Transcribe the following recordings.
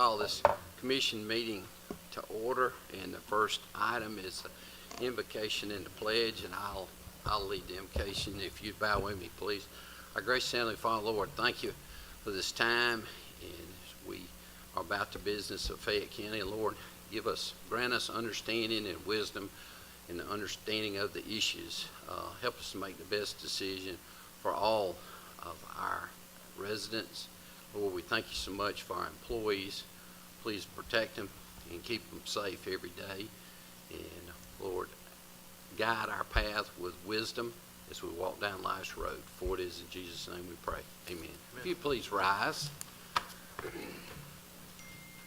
call this commission meeting to order, and the first item is the invocation and the pledge, and I'll lead the invocation. If you'd bow with me, please. Our gracious Heavenly Father, Lord, thank you for this time, and as we are about the business of Fayette County, Lord, grant us understanding and wisdom and the understanding of the issues. Help us to make the best decision for all of our residents. Lord, we thank you so much for our employees. Please protect them and keep them safe every day. And Lord, guide our path with wisdom as we walk down life's road. For it is in Jesus' name we pray. Amen. If you please rise.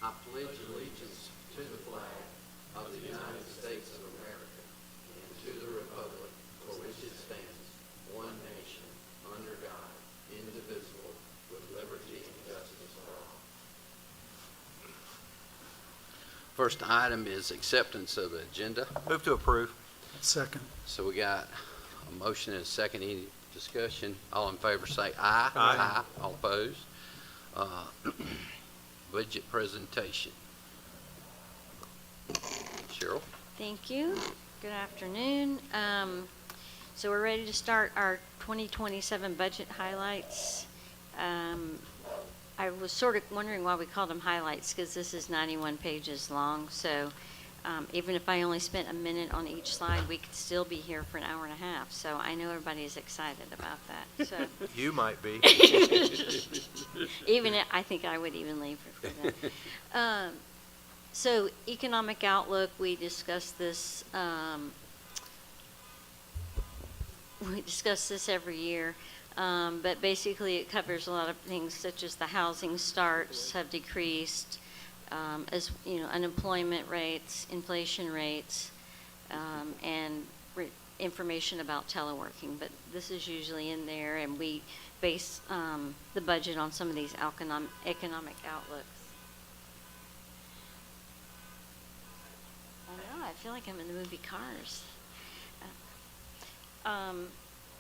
I pledge allegiance to the flag of the United States of America and to the republic for which it stands, one nation, under God, indivisible, with liberty and justice for all. First item is acceptance of the agenda. Move to approve. Second. So we got a motion and a second. Any discussion? All in favor say aye. Aye. All opposed? Budget presentation. Cheryl? Thank you. Good afternoon. So we're ready to start our 2027 budget highlights. I was sort of wondering why we called them highlights, because this is 91 pages long. So even if I only spent a minute on each slide, we could still be here for an hour and a half. So I know everybody is excited about that. So You might be. I think I would even leave for that. So economic outlook, we discuss this. We discuss this every year, but basically it covers a lot of things, such as the housing starts have decreased, as you know, unemployment rates, inflation rates, and information about teleworking. But this is usually in there, and we base the budget on some of these economic outlooks. I know, I feel like I'm in the movie Cars.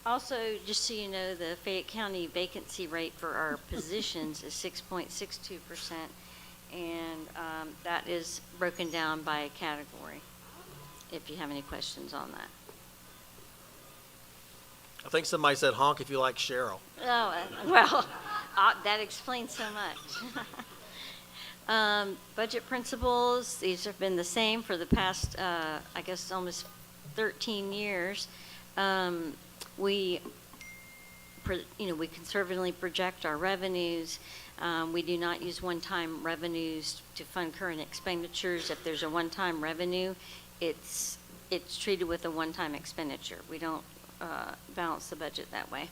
Also, just so you know, the Fayette County vacancy rate for our positions is 6.62%, and that is broken down by category, if you have any questions on that. I think somebody said honk if you like Cheryl. Oh, well, that explains so much. Budget principles, these have been the same for the past, I guess, almost 13 years. We conservatively project our revenues. We do not use one-time revenues to fund current expenditures. If there's a one-time revenue, it's treated with a one-time expenditure. We don't balance the budget that way.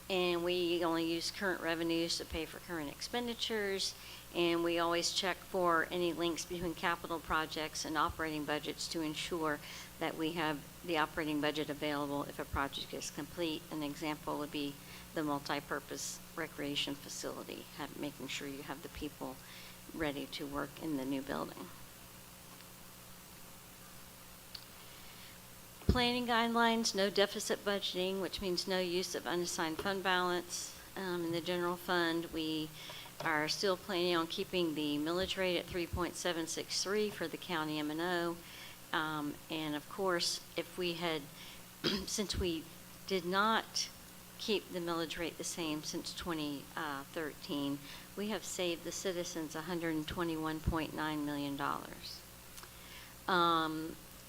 And we only use current revenues to pay for current expenditures. And we always check for any links between capital projects and operating budgets to ensure that we have the operating budget available if a project is complete. An example would be the multi-purpose recreation facility, making sure you have the people ready to work in the new building. Planning guidelines, no deficit budgeting, which means no use of unassigned fund balance. In the general fund, we are still planning on keeping the millage rate at 3.763 for the county M&O. And of course, if we had, since we did not keep the millage rate the same since 2013, we have saved the citizens $121.9 million.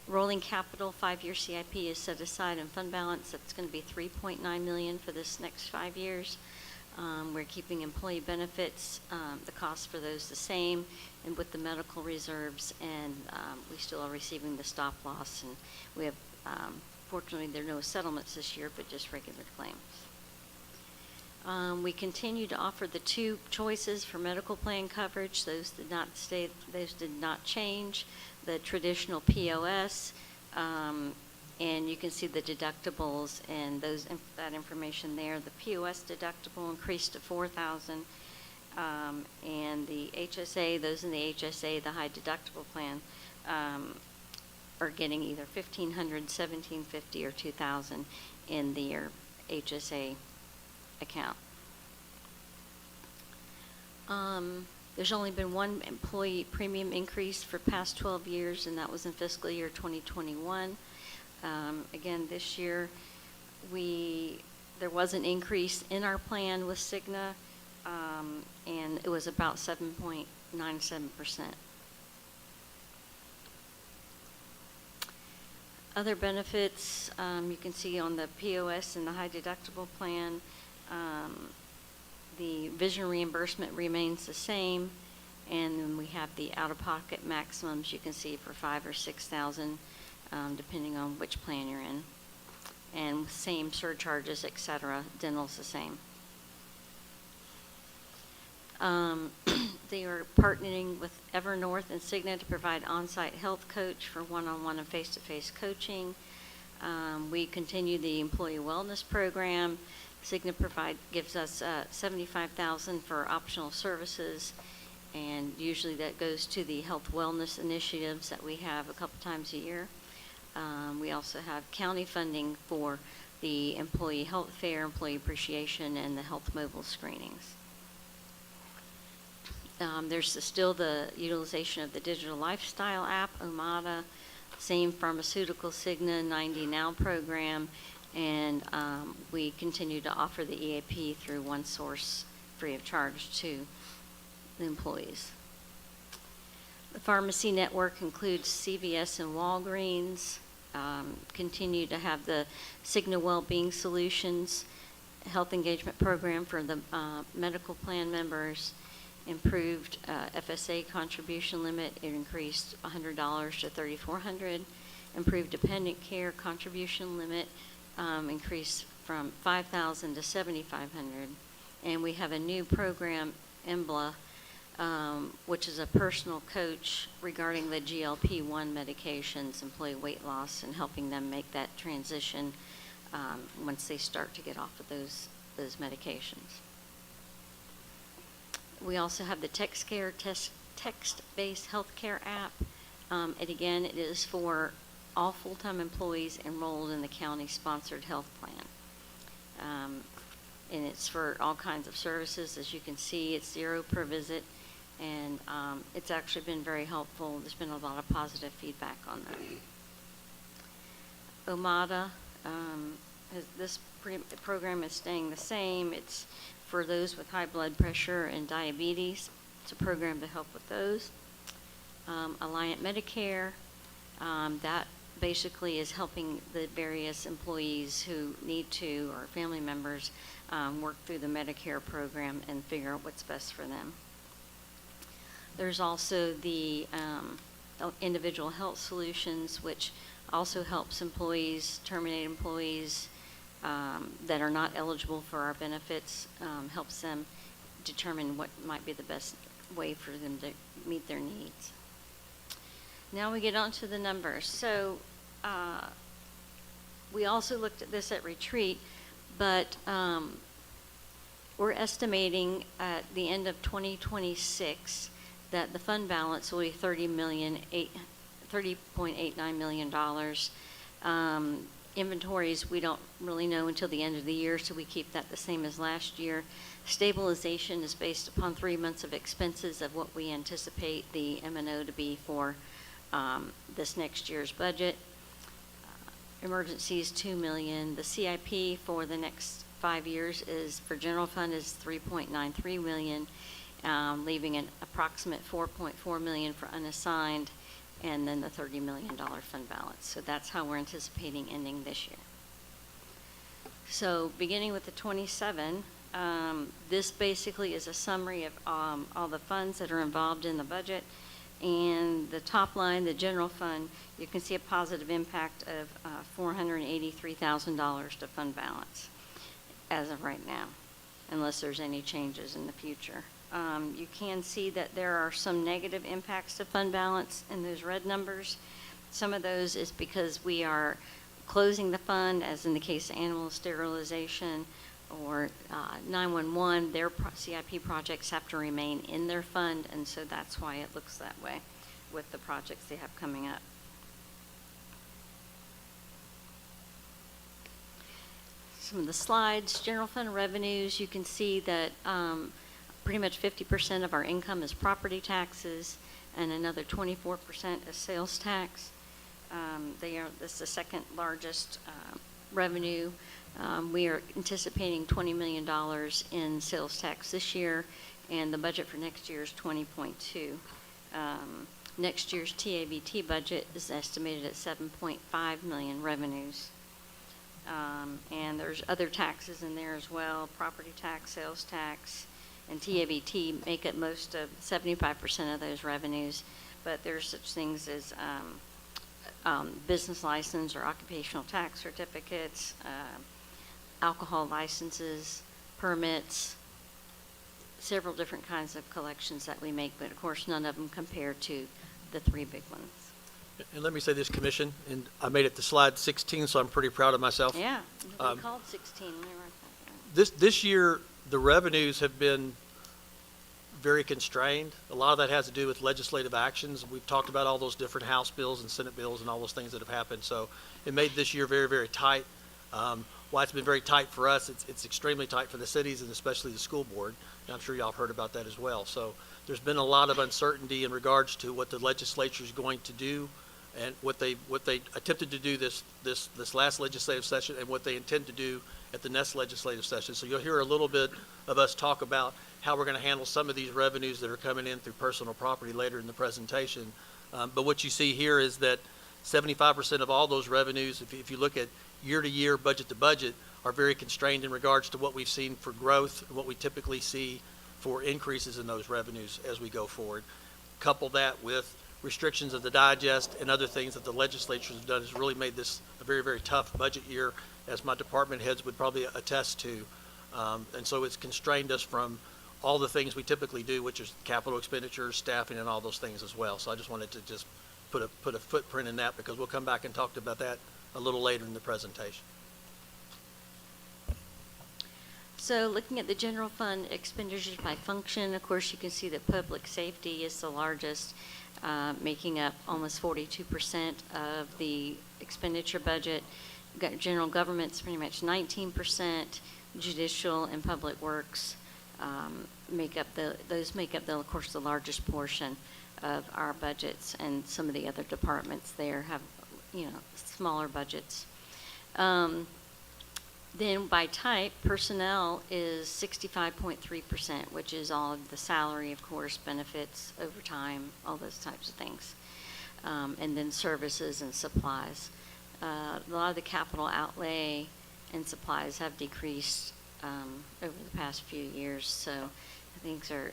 Rolling capital 5-year CIP is set aside in fund balance. That's going to be $3.9 million for this next 5 years. We're keeping employee benefits, the cost for those the same, and with the medical reserves, and we still are receiving the stop loss, and we have, fortunately, there are no settlements this year, but just regular claims. We continue to offer the 2 choices for medical plan coverage. Those did not change. The traditional POS, and you can see the deductibles and that information there. The POS deductible increased to $4,000, and the HSA, those in the HSA, the high deductible plan, are getting either $1,500, $1,750, or $2,000 in their HSA account. There's only been one employee premium increase for past 12 years, and that was in fiscal year 2021. Again, this year, there was an increase in our plan with Cigna, and it was about 7.97%. Other benefits, you can see on the POS and the high deductible plan, the vision reimbursement remains the same, and then we have the out-of-pocket maximums you can see for $5,000 or $6,000, depending on which plan you're in, and same surcharges, etc. Dental's the same. They are partnering with Evernorth and Cigna to provide on-site health coach for one-on-one and face-to-face coaching. We continue the employee wellness program. Cigna gives us $75,000 for optional services, and usually that goes to the health wellness initiatives that we have a couple times a year. We also have county funding for the employee health fair, employee appreciation, and the health mobile screenings. There's still the utilization of the digital lifestyle app, Omada, same pharmaceutical Cigna 90 Now program, and we continue to offer the EAP through OneSource free of charge to the employees. The pharmacy network includes CVS and Walgreens, continue to have the Cigna Wellbeing Solutions health engagement program for the medical plan members, improved FSA contribution limit. It increased $100 to $3,400. Improved dependent care contribution limit increased from $5,000 to $7,500. And we have a new program, EMBLA, which is a personal coach regarding the GLP-1 medications, employee weight loss, and helping them make that transition once they start to get off of those medications. We also have the TextCare text-based healthcare app. And again, it is for all full-time employees enrolled in the county-sponsored health plan. And it's for all kinds of services. As you can see, it's $0 per visit, and it's actually been very helpful. There's been a lot of positive feedback on that. Omada, this program is staying the same. It's for those with high blood pressure and diabetes. It's a program to help with those. Alliant Medicare, that basically is helping the various employees who need to, or family members, work through the Medicare program and figure out what's best for them. There's also the individual health solutions, which also helps employees, terminate employees that are not eligible for our benefits, helps them determine what might be the best way for them to meet their needs. Now we get on to the numbers. So we also looked at this at retreat, but we're estimating at the end of 2026 that the fund balance will be $30.89 million. Inventories, we don't really know until the end of the year, so we keep that the same as last year. Stabilization is based upon 3 months of expenses of what we anticipate the M&O to be for this next year's budget. Emergency is $2 million. The CIP for the next 5 years is, for general fund, is $3.93 million, leaving an approximate $4.4 million for unassigned, and then the $30 million fund balance. So that's how we're anticipating ending this year. So beginning with the 27, this basically is a summary of all the funds that are involved in the budget. And the top line, the general fund, you can see a positive impact of $483,000 to fund balance as of right now, unless there's any changes in the future. You can see that there are some negative impacts to fund balance in those red numbers. Some of those is because we are closing the fund, as in the case of animal sterilization or 911, their CIP projects have to remain in their fund, and so that's why it looks that way with the projects they have coming up. Some of the slides, general fund revenues, you can see that pretty much 50% of our income is property taxes, and another 24% is sales tax. This is the second largest revenue. We are anticipating $20 million in sales tax this year, and the budget for next year is 20.2. Next year's TABT budget is estimated at 7.5 million revenues. And there's other taxes in there as well, property tax, sales tax, and TABT make up most of 75% of those revenues, but there's such things as business license or occupational tax certificates, alcohol licenses, permits, several different kinds of collections that we make, but of course none of them compare to the three big ones. And let me say this, Commission, and I made it to slide 16, so I'm pretty proud of myself. Yeah, we called 16. Let me write that down. This year, the revenues have been very constrained. A lot of that has to do with legislative actions. We've talked about all those different House bills and Senate bills and all those things that have happened. So it made this year very, very tight. Why it's been very tight for us, it's extremely tight for the cities and especially the school board. And I'm sure y'all have heard about that as well. So there's been a lot of uncertainty in regards to what the legislature is going to do and what they attempted to do this last legislative session and what they intend to do at the next legislative session. So you'll hear a little bit of us talk about how we're going to handle some of these revenues that are coming in through personal property later in the presentation. But what you see here is that 75% of all those revenues, if you look at year to year, budget to budget, are very constrained in regards to what we've seen for growth and what we typically see for increases in those revenues as we go forward. Couple that with restrictions of the digest and other things that the legislature has done has really made this a very, very tough budget year, as my department heads would probably attest to. And so it's constrained us from all the things we typically do, which is capital expenditures, staffing, and all those things as well. So I just wanted to just put a footprint in that, because we'll come back and talk about that a little later in the presentation. So looking at the general fund expenditures by function, of course, you can see that public safety is the largest, making up almost 42% of the expenditure budget. General government's pretty much 19%. Judicial and public works make up of course, the largest portion of our budgets, and some of the other departments there have, smaller budgets. Then by type, personnel is 65.3%, which is all of the salary, of course, benefits, overtime, all those types of things. And then services and supplies. A lot of the capital outlay and supplies have decreased over the past few years, so things are,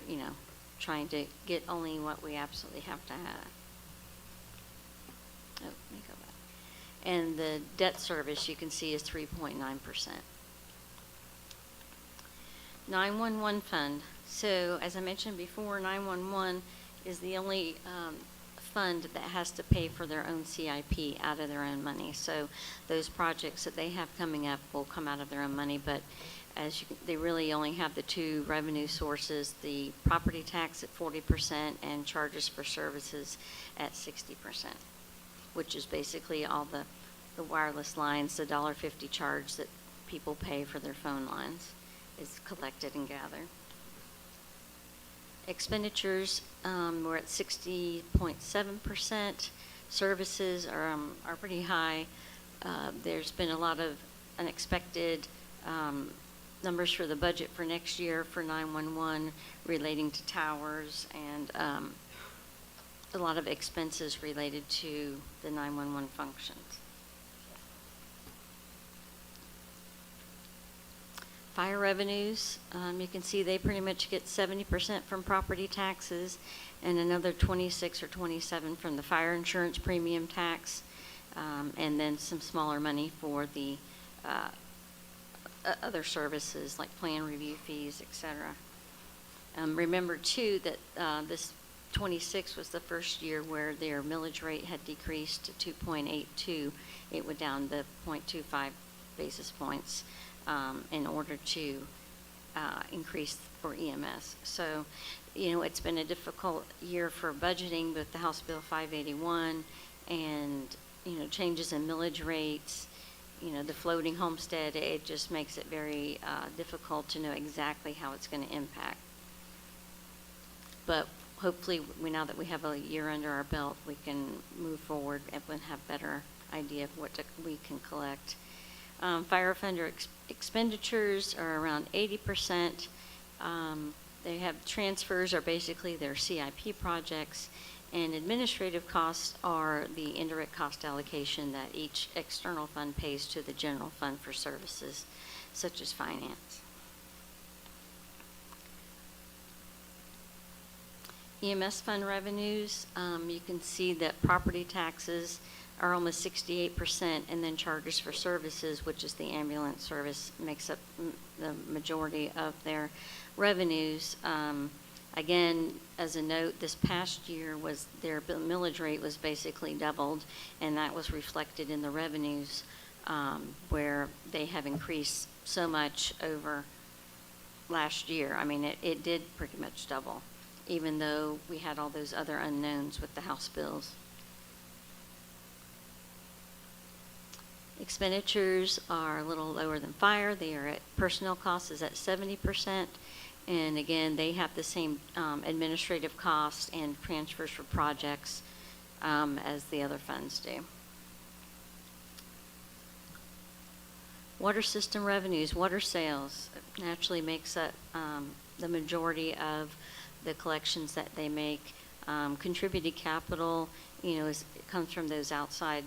trying to get only what we absolutely have to have. Oh, let me go back. And the debt service, you can see, is 3.9%. 911 fund. So as I mentioned before, 911 is the only fund that has to pay for their own CIP out of their own money. So those projects that they have coming up will come out of their own money, but they really only have the two revenue sources, the property tax at 40% and charges for services at 60%, which is basically all the wireless lines, the $1.50 charge that people pay for their phone lines is collected and gathered. Expenditures, we're at 60.7%. Services are pretty high. There's been a lot of unexpected numbers for the budget for next year for 911 relating to towers, and a lot of expenses related to the 911 functions. Fire revenues, you can see they pretty much get 70% from property taxes and another 26 or 27 from the fire insurance premium tax, and then some smaller money for the other services like plan review fees, etc. Remember too that this 26 was the first year where their millage rate had decreased to 2.82. It went down to 0.25 basis points in order to increase for EMS. So, it's been a difficult year for budgeting with the House Bill 581 and, changes in millage rates, the floating homestead. It just makes it very difficult to know exactly how it's going to impact. But hopefully, now that we have a year under our belt, we can move forward and have better idea of what we can collect. Fire offender expenditures are around 80%. They have transfers are basically their CIP projects, and administrative costs are the indirect cost allocation that each external fund pays to the general fund for services such as finance. EMS fund revenues, you can see that property taxes are almost 68%, and then charges for services, which is the ambulance service, makes up the majority of their revenues. Again, as a note, this past year was their millage rate was basically doubled, and that was reflected in the revenues, where they have increased so much over last year. I mean, it did pretty much double, even though we had all those other unknowns with the House bills. Expenditures are a little lower than fire. They are at personnel costs is at 70%. And again, they have the same administrative costs and transfers for projects as the other funds do. Water system revenues, water sales naturally makes up the majority of the collections that they make. Contributed capital, it comes from those outside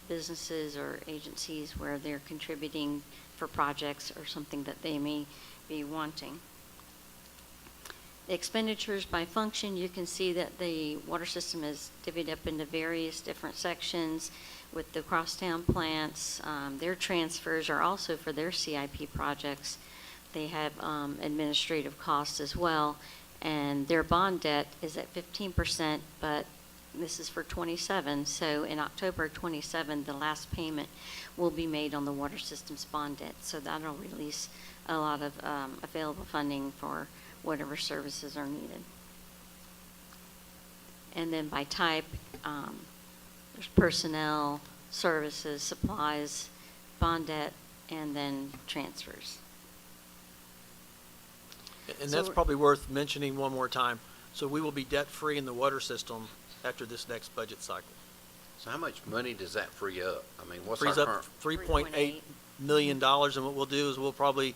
businesses or agencies where they're contributing for projects or something that they may be wanting. The expenditures by function, you can see that the water system is divvied up into various different sections with the crosstown plants. Their transfers are also for their CIP projects. They have administrative costs as well, and their bond debt is at 15%, but this is for 27, so in October 27, the last payment will be made on the water system's bond debt, so that'll release a lot of available funding for whatever services are needed. And then by type, there's personnel, services, supplies, bond debt, and then transfers. And So that's we're- probably worth mentioning one more time. So we will be debt-free in the water system after this next budget cycle. So how much money does that free up? I mean, what's our Frees up current? $3.8 million, and what we'll do is we'll probably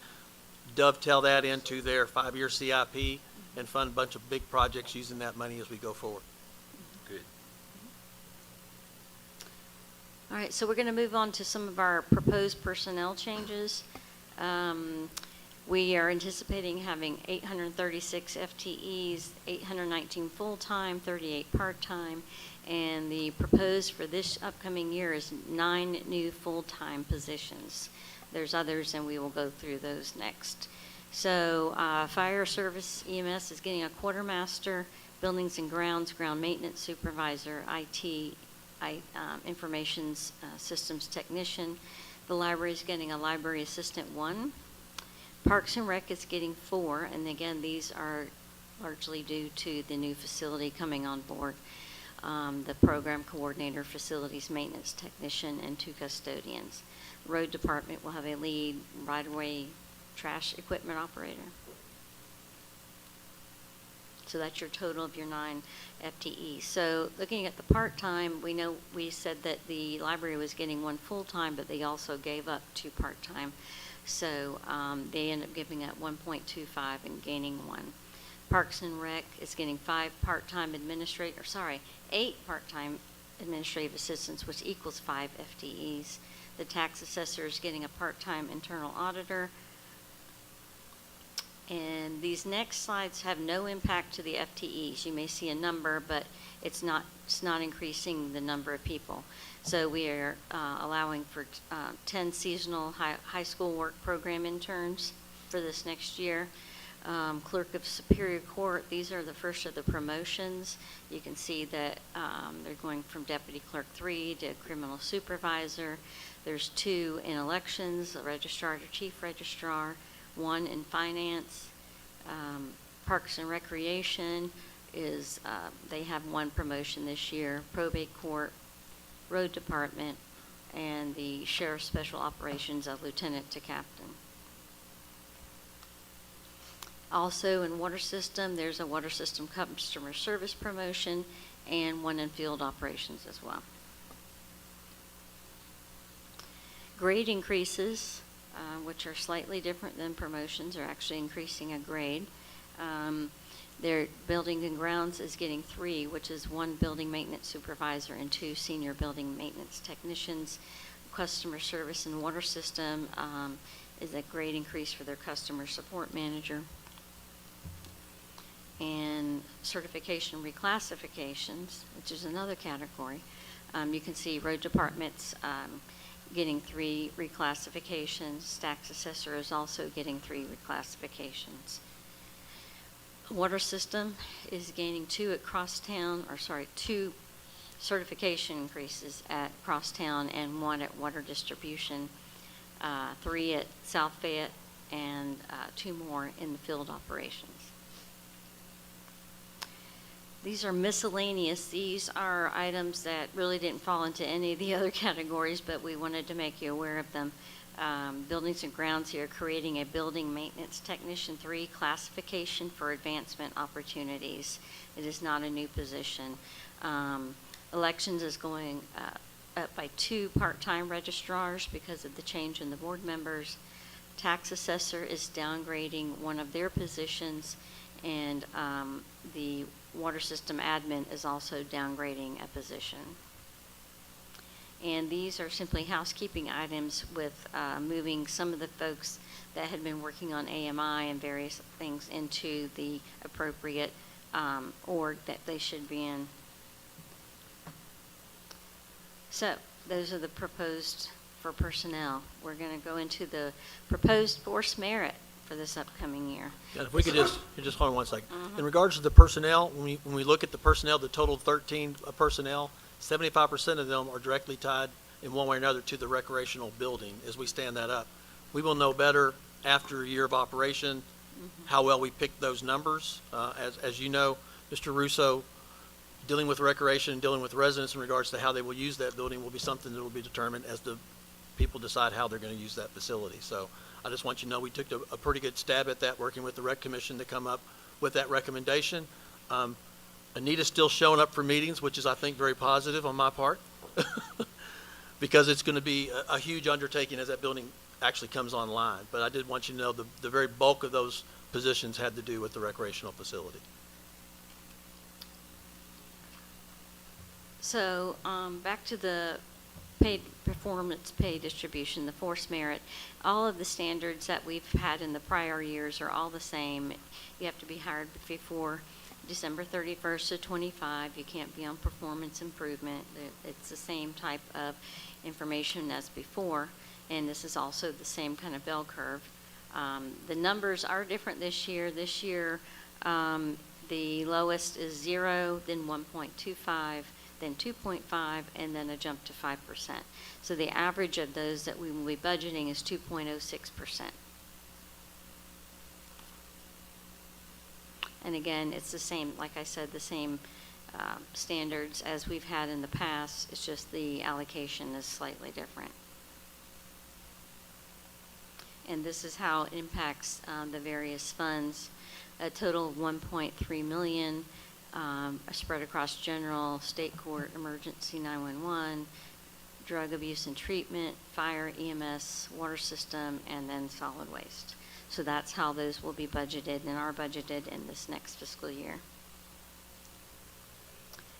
dovetail that into their 5-year CIP and fund a bunch of big projects using that money as we go forward. Good. All right, so we're going to move on to some of our proposed personnel changes. We are anticipating having 836 FTEs, 819 full-time, 38 part-time, and the proposed for this upcoming year is 9 new full-time positions. There's others, and we will go through those next. So fire service EMS is getting a quartermaster, buildings and grounds, ground maintenance supervisor, IT, information systems technician. The library is getting a library assistant 1. Parks and Rec is getting 4, and again, these are largely due to the new facility coming on board. The program coordinator, facilities maintenance technician, and 2 custodians. Road department will have a lead right-of-way trash equipment operator. So that's your total of your 9 FTEs. So looking at the part-time, we said that the library was getting 1 full-time, but they also gave up 2 part-time. So they end up giving up 1.25 and gaining 1. Parks and Rec is getting 8 part-time administrative assistants, which equals 5 FTEs. The tax assessor is getting a part-time internal auditor. And these next slides have no impact to the FTEs. You may see a number, but it's not increasing the number of people. So we are allowing for 10 seasonal high school work program interns for this next year. Clerk of Superior Court, these are the first of the promotions. You can see that they're going from Deputy Clerk 3 to Criminal Supervisor. There's 2 in elections, a registrar to Chief Registrar, 1 in Finance. Parks and Recreation is, they have 1 promotion this year. Probate Court, Road Department, and the Sheriff's Special Operations, a Lieutenant to Captain. Also in water system, there's a water system customer service promotion and one in field operations as well. Grade increases, which are slightly different than promotions, are actually increasing a grade. Their building and grounds is getting 3, which is 1 building maintenance supervisor and 2 senior building maintenance technicians. Customer service and water system is a grade increase for their customer support manager. And certification reclassifications, which is another category. You can see road departments getting 3 reclassifications. Tax assessor is also getting 3 reclassifications. Water system is gaining 2 certification increases at Crosstown and 1 at water distribution, 3 at South Fayette, and 2 more in the field operations. These are miscellaneous. These are items that really didn't fall into any of the other categories, but we wanted to make you aware of them. Buildings and grounds here, creating a building maintenance technician 3 classification for advancement opportunities. It is not a new position. Elections is going up by 2 part-time registrars because of the change in the board members. Tax assessor is downgrading 1 of their positions, and the water system admin is also downgrading a position. And these are simply housekeeping items with moving some of the folks that had been working on AMI and various things into the appropriate org that they should be in. So those are the proposed for personnel. We're going to go into the proposed force merit for this upcoming year. Yeah, if we could just hold on one second. In regards to the personnel, when we look at the personnel, the total 13 personnel, 75% of them are directly tied in one way or another to the recreational building as we stand that up. We will know better after a year of operation how well we picked those numbers. As you know, Mr. Russo, dealing with recreation and dealing with residents in regards to how they will use that building will be something that will be determined as the people decide how they're going to use that facility. So I just want you to know we took a pretty good stab at that, working with the Rec Commission to come up with that recommendation. Anita's still showing up for meetings, which is, I think, very positive on my part, because it's going to be a huge undertaking as that building actually comes online. But I did want you to know the very bulk of those positions had to do with the recreational facility. So back to the performance pay distribution, the force merit. All of the standards that we've had in the prior years are all the same. You have to be hired before December 31st of 25. You can't be on performance improvement. It's the same type of information as before, and this is also the same kind of bell curve. The numbers are different this year. This year, the lowest is 0, then 1.25, then 2.5, and then a jump to 5%. So the average of those that we will be budgeting is 2.06%. And again, it's the same, like I said, the same standards as we've had in the past. It's just the allocation is slightly different. And this is how it impacts the various funds. A total of $1.3 million spread across general, state court, emergency 911, drug abuse and treatment, fire, EMS, water system, and then solid waste. So that's how those will be budgeted and are budgeted in this next fiscal year.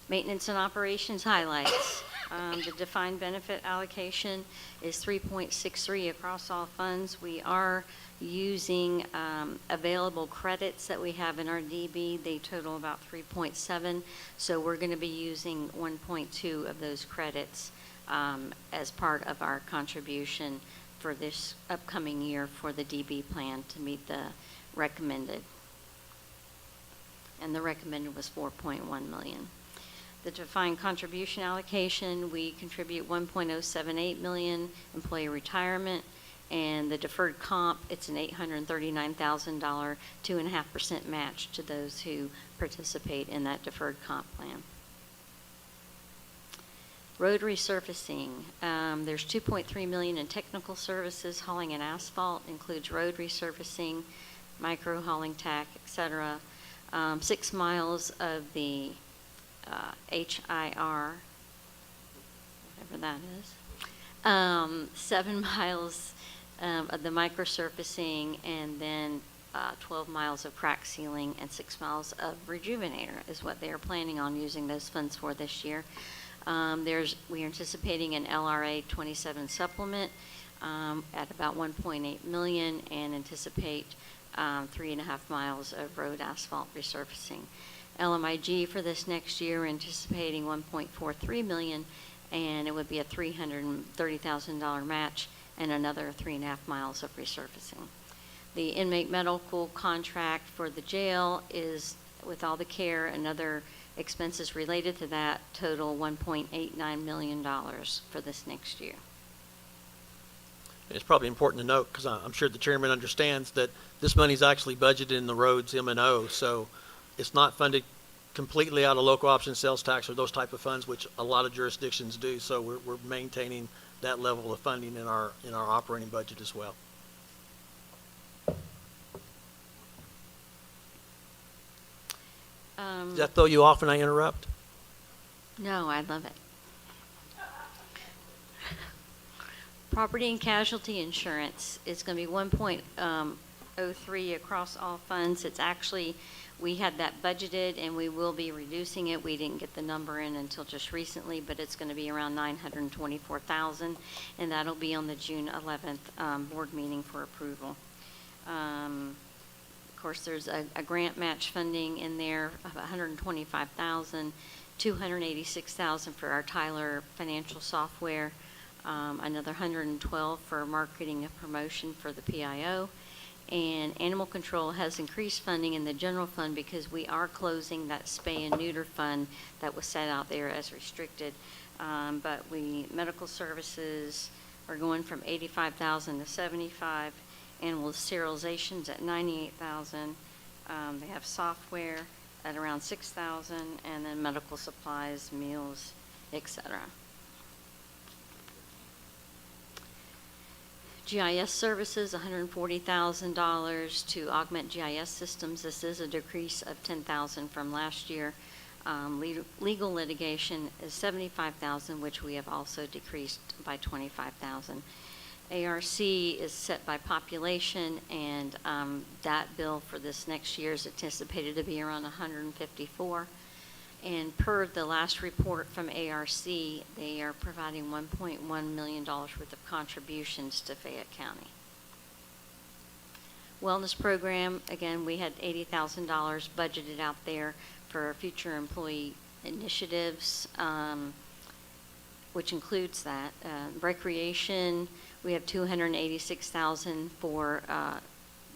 Maintenance and operations highlights. The defined benefit allocation is 3.63 across all funds. We are using available credits that we have in our DB. They total about 3.7. So we're going to be using 1.2 of those credits as part of our contribution for this upcoming year for the DB plan to meet the recommended. And the recommended was 4.1 million. The defined contribution allocation, we contribute 1.078 million employee retirement, and the deferred comp, it's an $839,000 2.5% match to those who participate in that deferred comp plan. Road resurfacing, there's 2.3 million in technical services. Hauling and asphalt includes road resurfacing. micro hauling tack, et cetera. 6 miles of the HIR, whatever that is. 7 miles of the microsurfacing, and then 12 miles of crack sealing and 6 miles of rejuvenator is what they are planning on using those funds for this year. We are anticipating an LRA 27 supplement at about 1.8 million, and anticipate 3.5 miles of road asphalt resurfacing. LMIG for this next year, anticipating 1.43 million, and it would be a $330,000 match and another 3.5 miles of resurfacing. The inmate medical contract for the jail is, with all the care and other expenses related to that, total $1.89 million for this next year. It's probably important to note, because I'm sure the chairman understands, that this money is actually budgeted in the roads M&O, so it's not funded completely out of local option sales tax or those type of funds, which a lot of jurisdictions do. So we're maintaining that level of funding in our operating budget as well. Does that throw you off when I interrupt? No, I love it. Property and casualty insurance is going to be 1.03 across all funds. It's actually, we had that budgeted and we will be reducing it. We didn't get the number in until just recently, but it's going to be around $924,000, and that'll be on the June 11th board meeting for approval. Of course, there's a grant match funding in there of $125,000, $286,000 for our Tyler financial software, another $112,000 for marketing and promotion for the PIO. And animal control has increased funding in the general fund because we are closing that spay and neuter fund that was set out there as restricted. But medical services are going from $85,000 to $75,000. Animal sterilizations at $98,000. They have software at around $6,000, and then medical supplies, meals, etc. GIS services, $140,000 to augment GIS systems. This is a decrease of $10,000 from last year. Legal litigation is $75,000, which we have also decreased by $25,000. ARC is set by population, and that bill for this next year is anticipated to be around $154. And per the last report from ARC, they are providing $1.1 million worth of contributions to Fayette County. Wellness program, again, we had $80,000 budgeted out there for future employee initiatives, which includes that. Recreation, we have $286,000 for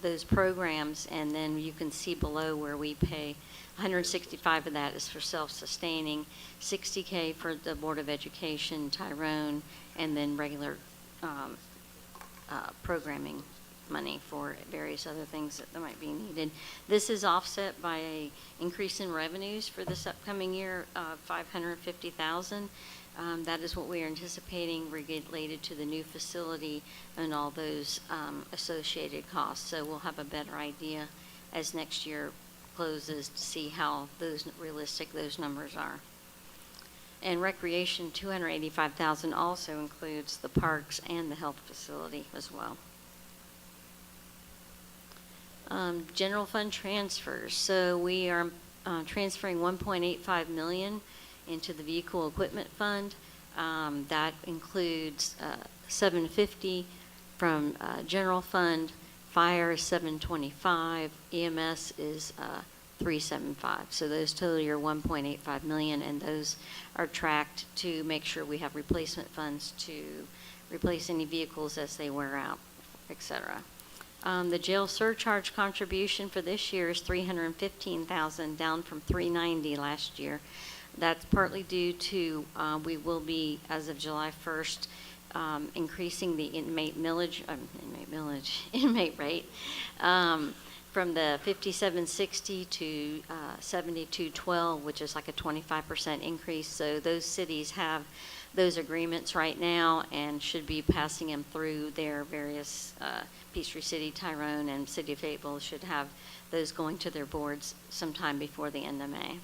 those programs, and then you can see below where we pay $165,000 of that is for self-sustaining, $60,000 for the Board of Education, Tyrone, and then regular programming money for various other things that might be needed. This is offset by an increase in revenues for this upcoming year of $550,000. That is what we are anticipating related to the new facility and all those associated costs. So we'll have a better idea as next year closes to see how realistic those numbers are. And recreation, $285,000 also includes the parks and the health facility as well. General fund transfers. So we are transferring $1.85 million into the vehicle equipment fund. That includes $750,000 from general fund. Fire is $725,000. EMS is $375,000. So those total are $1.85 million, and those are tracked to make sure we have replacement funds to replace any vehicles as they wear out, etc. The jail surcharge contribution for this year is $315,000, down from $390,000 last year. That's partly due to we will be, as of July 1st, increasing the inmate rate. from the 5760 to 7212, which is like a 25% increase. So those cities have those agreements right now and should be passing them through their various, Peachtree City, Tyrone, and City of Fayetteville should have those going to their boards sometime before the end of May.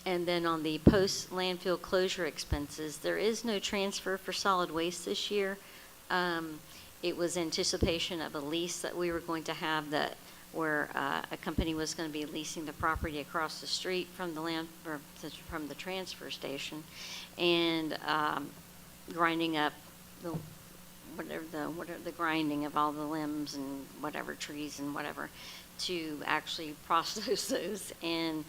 And then on the post-landfill closure expenses, there is no transfer for solid waste this year. It was anticipation of a lease that we were going to have where a company was going to be leasing the property across the street from from the transfer station, and grinding up the grinding of all the limbs and whatever trees and whatever to actually process those, and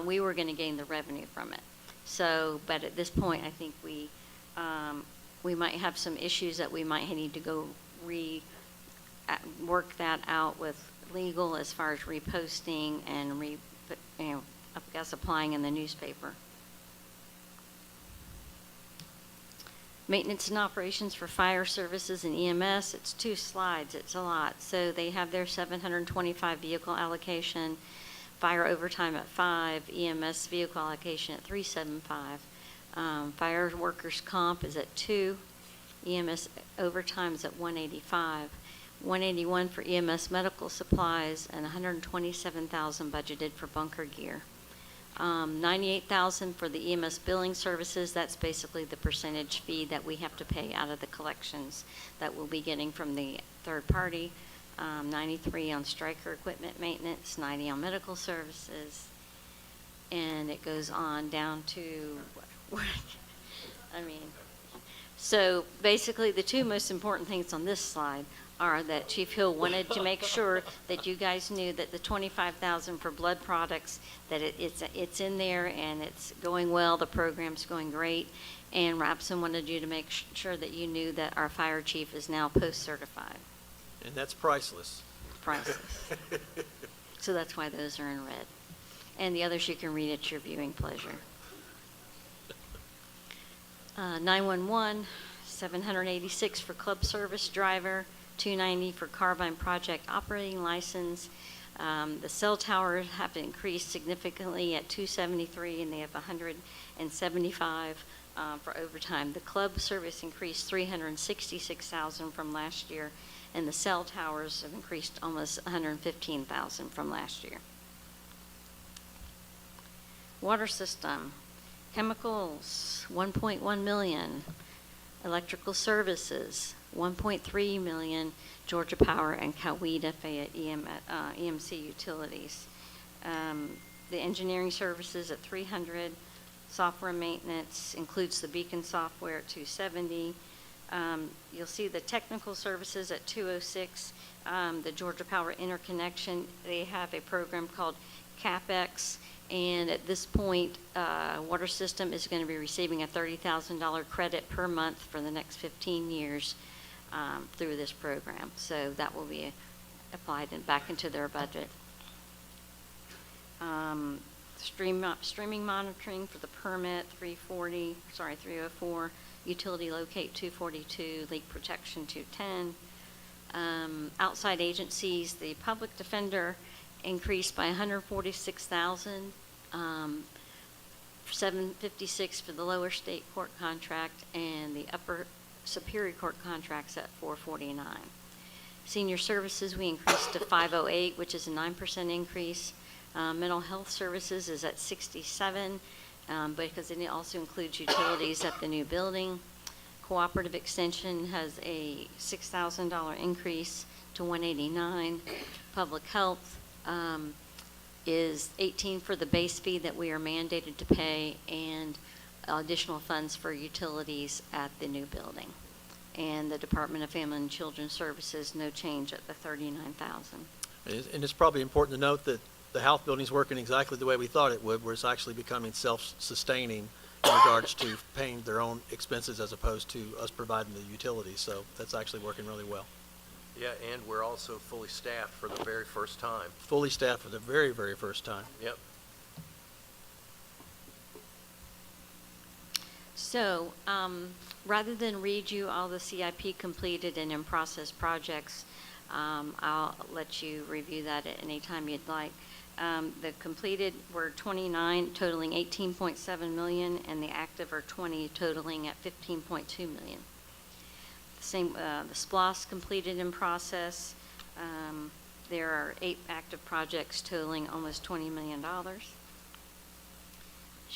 we were going to gain the revenue from it. So, but at this point, I think we might have some issues that we might need to go work that out with legal as far as reposting and I guess applying in the newspaper. Maintenance and operations for fire services and EMS, it's 2 slides, it's a lot. So they have their 725 vehicle allocation, fire overtime at 5, EMS vehicle allocation at 375. Fire workers comp is at 2, EMS overtime is at 185. 181 for EMS medical supplies, and 127,000 budgeted for bunker gear. 98,000 for the EMS billing services. That's basically the percentage fee that we have to pay out of the collections that we'll be getting from the third party. 93 on striker equipment maintenance, 90 on medical services, and it goes on down to, so basically the 2 most important things on this slide are that Chief Hill wanted to make sure that you guys knew that the $25,000 for blood products, that it's in there and it's going well, the program's going great, and Rapson wanted you to make sure that you knew that our fire chief is now post-certified. And that's priceless. Priceless. So that's why those are in red. And the others you can read at your viewing pleasure. 911, 786 for club service driver, 290 for Carbine project operating license. The cell towers have increased significantly at 273, and they have 175 for overtime. The club service increased 366,000 from last year, and the cell towers have increased almost 115,000 from last year. Water system, chemicals, 1.1 million. Electrical services, 1.3 million, Georgia Power and Coweta Fayette EMC Utilities. The engineering services at 300, software maintenance includes the Beacon software at 270. You'll see the technical services at 206. The Georgia Power interconnection, they have a program called CapEx, and at this point, water system is going to be receiving a $30,000 credit per month for the next 15 years through this program. So that will be applied back into their budget. Streaming monitoring for the permit, 304, utility locate 242, leak protection 210. Outside agencies, the public defender increased by 146,000, 756 for the lower state court contract, and the upper superior court contracts at 449. Senior services, we increased to 508, which is a 9% increase. Mental health services is at 67, because it also includes utilities at the new building. Cooperative extension has a $6,000 increase to 189. Public health is 18 for the base fee that we are mandated to pay, and additional funds for utilities at the new building. And the Department of Family and Children's Services, no change at the $39,000. And it's probably important to note that the health building's working exactly the way we thought it would, where it's actually becoming self-sustaining in regards to paying their own expenses as opposed to us providing the utilities. So that's actually working really well. Yeah, and we're also fully staffed for the very first time. Fully staffed for the very, very first time. Yep. So, rather than read you all the CIP completed and in-process projects, I'll let you review that at any time you'd like. The completed were 29, totaling 18.7 million, and the active are 20, totaling at 15.2 million. Same, the SPLOST completed in process. There are 8 active projects totaling almost $20 million. As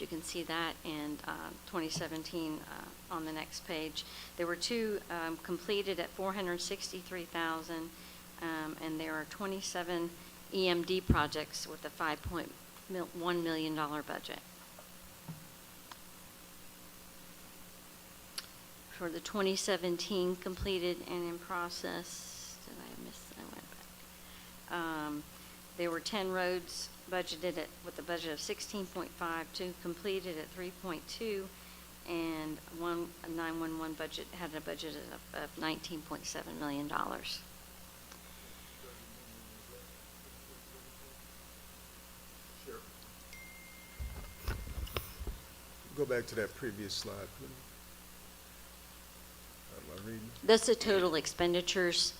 you can see that in 2017 on the next page. There were 2 completed at $463,000, and there are 27 EMD projects with a $5.1 million budget. For the 2017 completed and in process, did I miss? I went back. There were 10 roads budgeted with a budget of 16.5, 2 completed at 3.2, and one a 911 budget had a budget of $19.7 million. Go back to that previous slide, please. Am I reading? That's the total expenditures,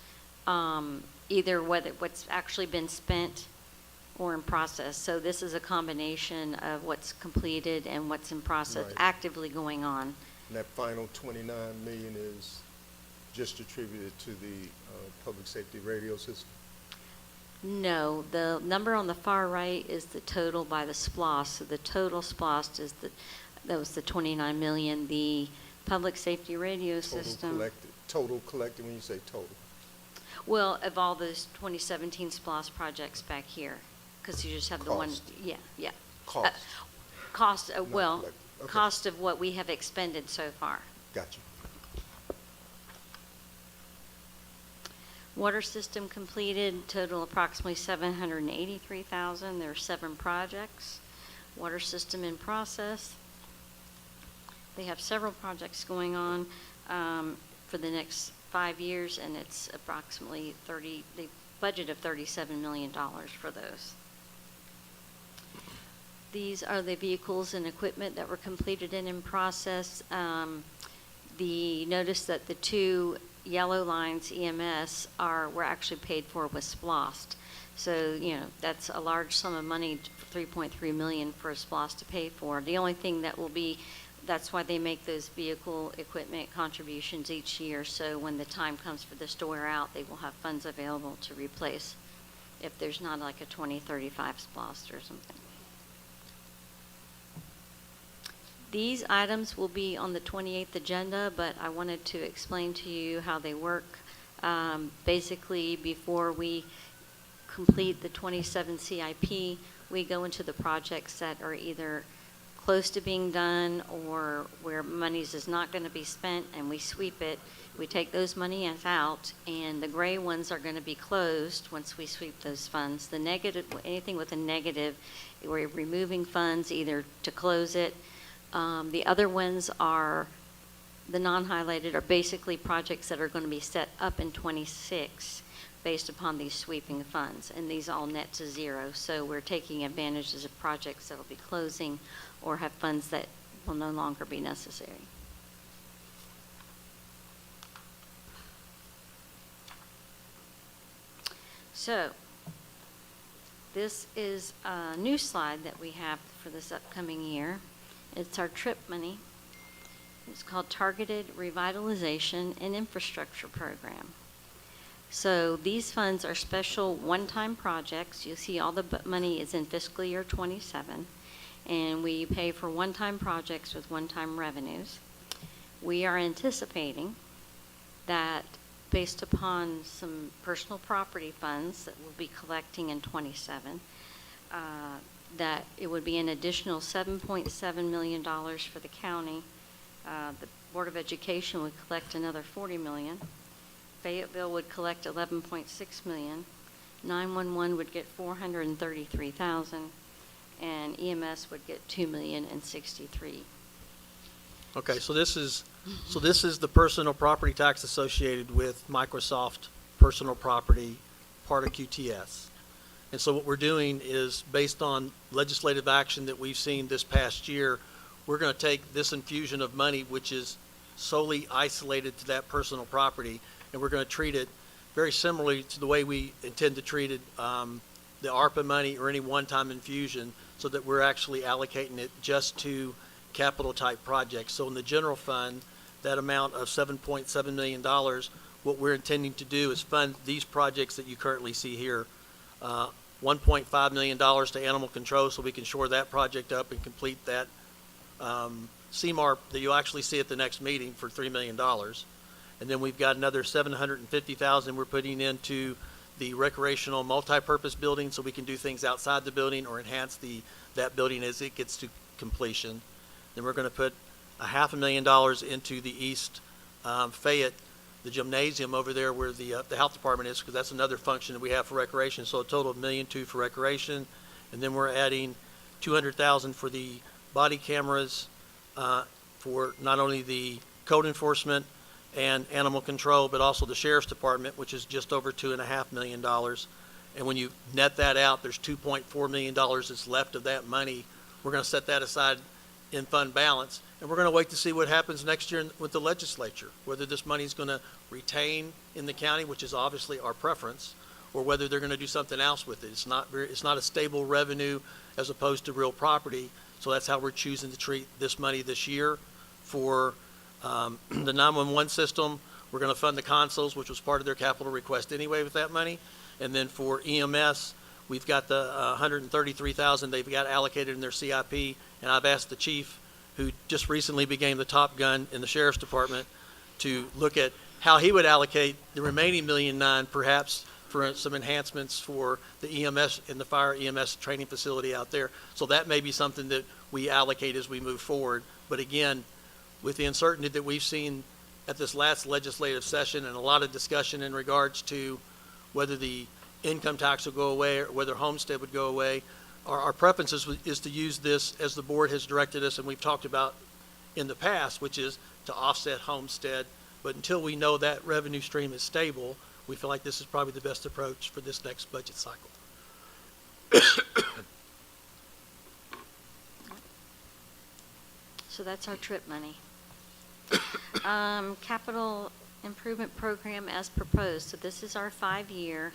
either what's actually been spent or in process. So this is a combination of what's completed and what's in process, Right. actively going on. And that final 29 million is just attributed to the public safety radio system? No, the number on the far right is the total by the SPLOST. So the total SPLOST is that was the 29 million. The public safety radio system. Total collected, when you say total? Well, of all those 2017 SPLOST projects back here, because you just have the one. Cost. Yeah. Cost. Cost, Not well, collected. Okay. cost of what we have expended so far. Gotcha. Water system completed, total approximately 783,000. There are 7 projects. Water system in process. They have several projects going on for the next 5 years, and it's approximately the budget of $37 million for those. These are the vehicles and equipment that were completed and in process. Notice that the 2 yellow lines EMS were actually paid for with SPLOST. So, that's a large sum of money, $3.3 million for a SPLOST to pay for. The only thing that will be, that's why they make those vehicle equipment contributions each year. So when the time comes for this to wear out, they will have funds available to replace if there's not like a 2035 SPLOST or something. These items will be on the 28th agenda, but I wanted to explain to you how they work. Basically, before we complete the 27 CIP, we go into the projects that are either close to being done or where monies is not going to be spent, and we sweep it. We take those monies out, and the gray ones are going to be closed once we sweep those funds. The negative, anything with a negative, we're removing funds either to close it. The other ones are, the non-highlighted are basically projects that are going to be set up in 26 based upon these sweeping funds, and these all net to zero. So we're taking advantages of projects that will be closing or have funds that will no longer be necessary. So this is a new slide that we have for this upcoming year. It's our TRIP money. It's called Targeted Revitalization and Infrastructure Program. So these funds are special one-time projects. You'll see all the money is in fiscal year 27, and we pay for one-time projects with one-time revenues. We are anticipating that based upon some personal property funds that we'll be collecting in 27, that it would be an additional $7.7 million for the county. The Board of Education would collect another $40 million. Fayetteville would collect $11.6 million. 911 would get $433,000, and EMS would get $2,063,000. Okay, so this is the personal property tax associated with Microsoft personal property, part of QTS. And so what we're doing is, based on legislative action that we've seen this past year, we're going to take this infusion of money, which is solely isolated to that personal property, and we're going to treat it very similarly to the way we intend to treat it, the ARPA money or any one-time infusion, so that we're actually allocating it just to capital-type projects. So in the general fund, that amount of $7.7 million, what we're intending to do is fund these projects that you currently see here. $1.5 million to animal control, so we can shore that project up and complete that CMAR that you'll actually see at the next meeting for $3 million. And then we've got another $750,000 we're putting into the recreational multi-purpose building, so we can do things outside the building or enhance that building as it gets to completion. Then we're going to put $500,000 into the East Fayette, the gymnasium over there where the health department is, because that's another function that we have for recreation. So a total of $1.2 million for recreation, and then we're adding $200,000 for the body cameras for not only the code enforcement and animal control, but also the sheriff's department, which is just over $2.5 million. And when you net that out, there's $2.4 million that's left of that money. We're going to set that aside in fund balance, and we're going to wait to see what happens next year with the legislature, whether this money is going to retain in the county, which is obviously our preference, or whether they're going to do something else with it. It's not a stable revenue as opposed to real property, so that's how we're choosing to treat this money this year. For the 911 system, we're going to fund the consoles, which was part of their capital request anyway with that money. And then for EMS, we've got the $133,000 they've got allocated in their CIP, and I've asked the chief, who just recently became the top gun in the sheriff's department, to look at how he would allocate the remaining $1.9 million, perhaps for some enhancements for the EMS and the fire EMS training facility out there. So that may be something that we allocate as we move forward. But again, with the uncertainty that we've seen at this last legislative session and a lot of discussion in regards to whether the income tax will go away or whether homestead would go away, our preference is to use this as the board has directed us and we've talked about in the past, which is to offset homestead. But until we know that revenue stream is stable, we feel like this is probably the best approach for this next budget cycle. So that's our trip money. Capital improvement program as proposed. So this is our 5-year,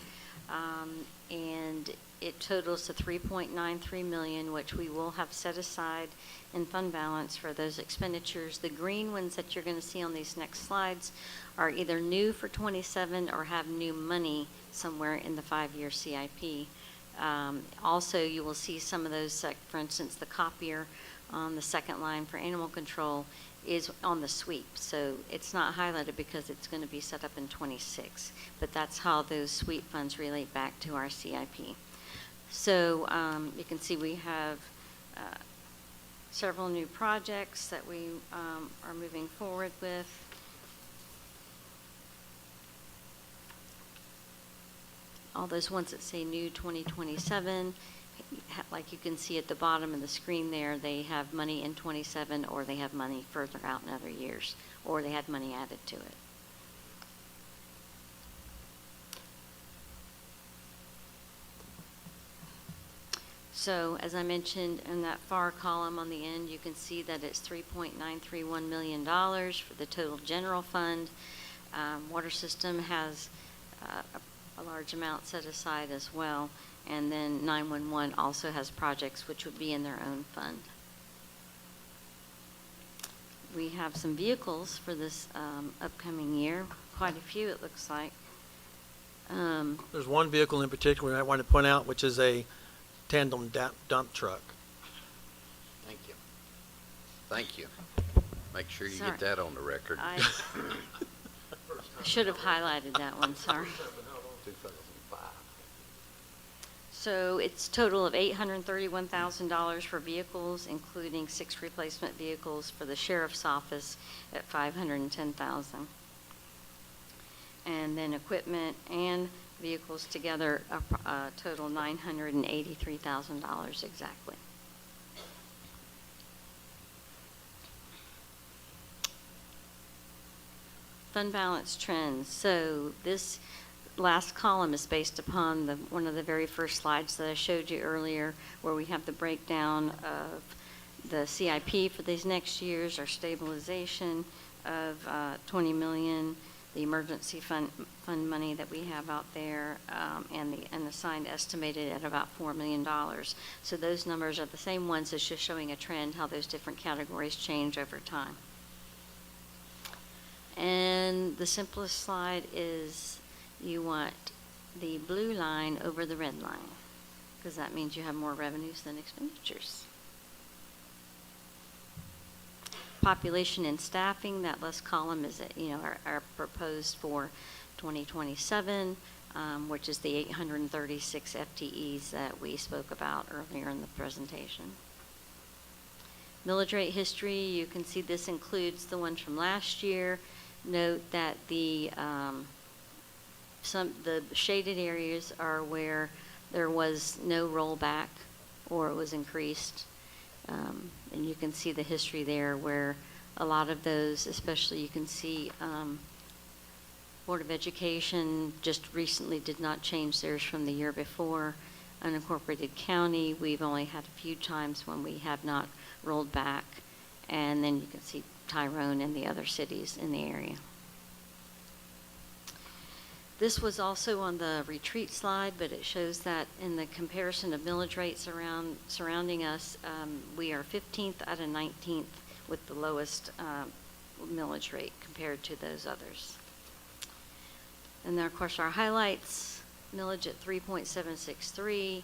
and it totals to $3.93 million, which we will have set aside in fund balance for those expenditures. The green ones that you're going to see on these next slides are either new for 27 or have new money somewhere in the 5-year CIP. Also, you will see some of those, for instance, the copier on the second line for animal control is on the sweep. So it's not highlighted because it's going to be set up in 26, but that's how those sweep funds relate back to our CIP. So you can see we have several new projects that we are moving forward with. All those ones that say new 2027, like you can see at the bottom of the screen there, they have money in 27 or they have money further out in other years, or they had money added to it. So as I mentioned in that far column on the end, you can see that it's $3.931 million for the total general fund. Water system has a large amount set aside as well. And then 911 also has projects which would be in their own fund. We have some vehicles for this upcoming year, quite a few it looks like. There's one vehicle in particular I want to point out, which is a tandem dump truck. Thank you. Thank you. Make sure you Sorry. get that on the record. I should have highlighted that one, sorry. 2005. So it's total of $831,000 for vehicles, including 6 replacement vehicles for the sheriff's office at $510,000. And then equipment and vehicles together, total $983,000 exactly. Fund balance trends. So this last column is based upon one of the very first slides that I showed you earlier, where we have the breakdown of the CIP for these next years, our stabilization of $20 million, the emergency fund money that we have out there, and the unassigned estimated at about $4 million. So those numbers are the same ones, it's just showing a trend, how those different categories change over time. And the simplest slide is you want the blue line over the red line, because that means you have more revenues than expenditures. Population and staffing, that last column is, our proposed for 2027, which is the 836 FTEs that we spoke about earlier in the presentation. Millage rate history, you can see this includes the ones from last year. Note that the shaded areas are where there was no rollback or it was increased. And you can see the history there where a lot of those, especially you can see Board of Education just recently did not change theirs from the year before. Unincorporated county, we've only had a few times when we have not rolled back. And then you can see Tyrone and the other cities in the area. This was also on the retreat slide, but it shows that in the comparison of millage rates surrounding us, we are 15th out of 19th with the lowest millage rate compared to those others. And then, of course, our highlights, millage at 3.763,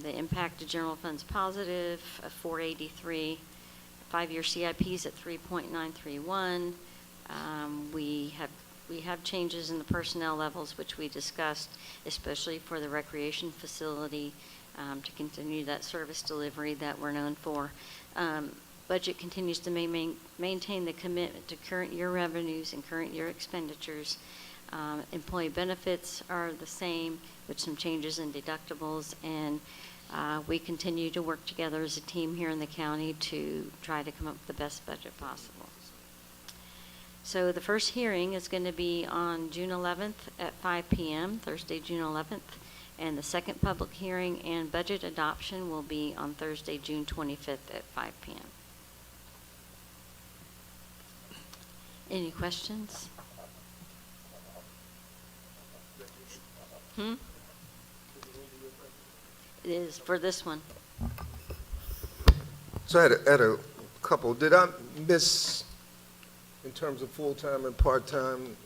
the impact to general funds positive of 483, 5-year CIPs at 3.931. We have changes in the personnel levels, which we discussed, especially for the recreation facility, to continue that service delivery that we're known for. Budget continues to maintain the commitment to current year revenues and current year expenditures. Employee benefits are the same with some changes in deductibles, and we continue to work together as a team here in the county to try to come up with the best budget possible. So the first hearing is going to be on June 11th at 5 p.m., Thursday, June 11th, and the second public hearing and budget adoption will be on Thursday, June 25th at 5 p.m. Any questions? It is for this one. So I had a couple. Did I miss, in terms of full-time and part-time,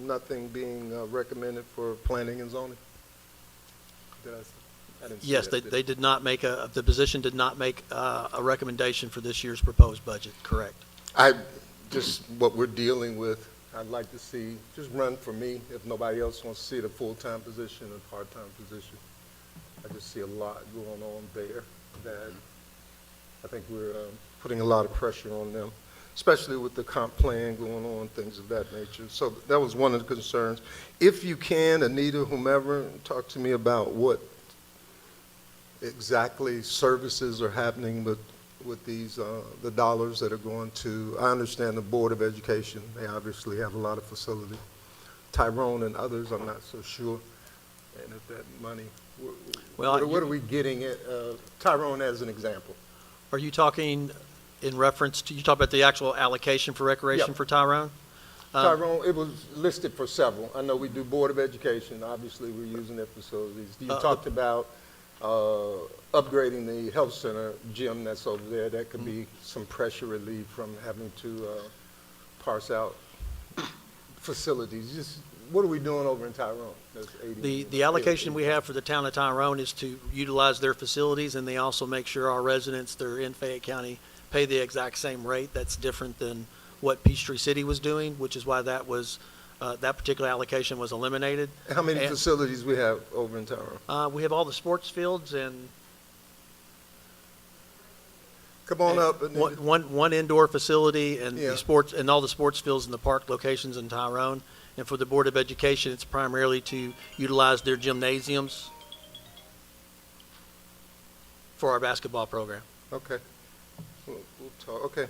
nothing being recommended for planning and zoning? I didn't see Yes, that, they did not make the position did not make a recommendation for this year's proposed budget, correct? Just what we're dealing with, I'd like to see, just run for me, if nobody else wants to see the full-time position and part-time position. I just see a lot going on there that I think we're putting a lot of pressure on them, especially with the comp plan going on, things of that nature. So that was one of the concerns. If you can, Anita, whomever, talk to me about what exactly services are happening with these, the dollars that are going to, I understand the Board of Education, they obviously have a lot of facility. Tyrone and others, I'm not so sure. And if that money, what are we getting at, Tyrone as an example? Are you talking in reference to, you talk about the actual allocation for recreation Yep. for Tyrone? Tyrone, it was listed for several. I know we do Board of Education, obviously we're using their facilities. You talked about upgrading the health center gym that's over there. That could be some pressure relief from having to parse out facilities. Just what are we doing over in Tyrone? That's 80, The allocation we have for the town of Tyrone is to utilize their facilities, and they also make sure our residents that are in Fayette County pay the exact same rate. That's different than what Peachtree City was doing, which is why that was that particular allocation was eliminated. How many And, facilities we have over in Tyrone? we have all the sports fields and Come on up. Anita. one indoor facility and Yeah. the sports and all the sports fields in the park locations in Tyrone. And for the Board of Education, it's primarily to utilize their gymnasiums for our basketball program. Okay. We'll talk. Okay.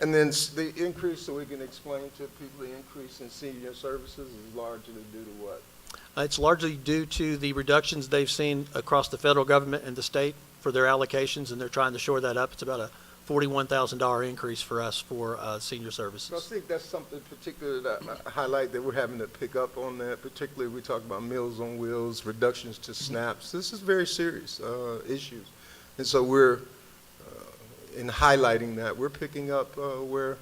And then the increase, so we can explain to people, the increase in senior services is largely due to what? It's largely due to the reductions they've seen across the federal government and the state for their allocations, and they're trying to shore that up. It's about a $41,000 increase for us for senior So I services. think that's something particular that I highlight that we're having to pick up on that, particularly we talk about Meals on Wheels, reductions to SNAPs. This is very serious issues. And so we're, in highlighting that, we're picking up where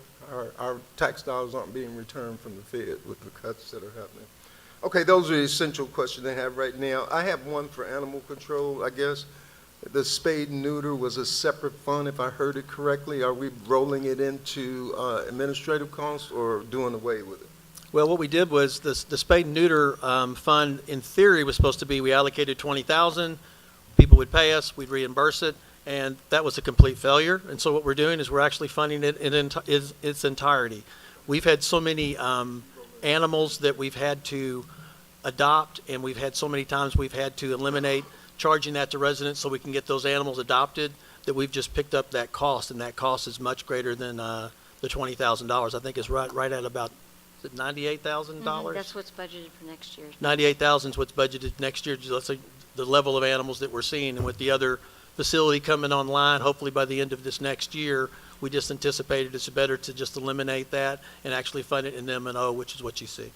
our tax dollars aren't being returned from the Fed with the cuts that are happening. Okay, those are the essential questions I have right now. I have one for animal control, I guess. The spade and neuter was a separate fund, if I heard it correctly. Are we rolling it into administrative costs or doing away with it? Well, what we did was the spade and neuter fund, in theory, was supposed to be, we allocated 20,000, people would pay us, we'd reimburse it, and that was a complete failure. And so what we're doing is we're actually funding it in its entirety. We've had so many animals that we've had to adopt, and we've had so many times we've had to eliminate charging that to residents so we can get those animals adopted, that we've just picked up that cost, and that cost is much greater than the $20,000. I think it's right at about, is it $98,000? That's what's budgeted for next year. 98,000 is what's budgeted next year. Let's say the level of animals that we're seeing, and with the other facility coming online, hopefully by the end of this next year, we just anticipated it's better to just eliminate that and actually fund it in M&O, which is what you see.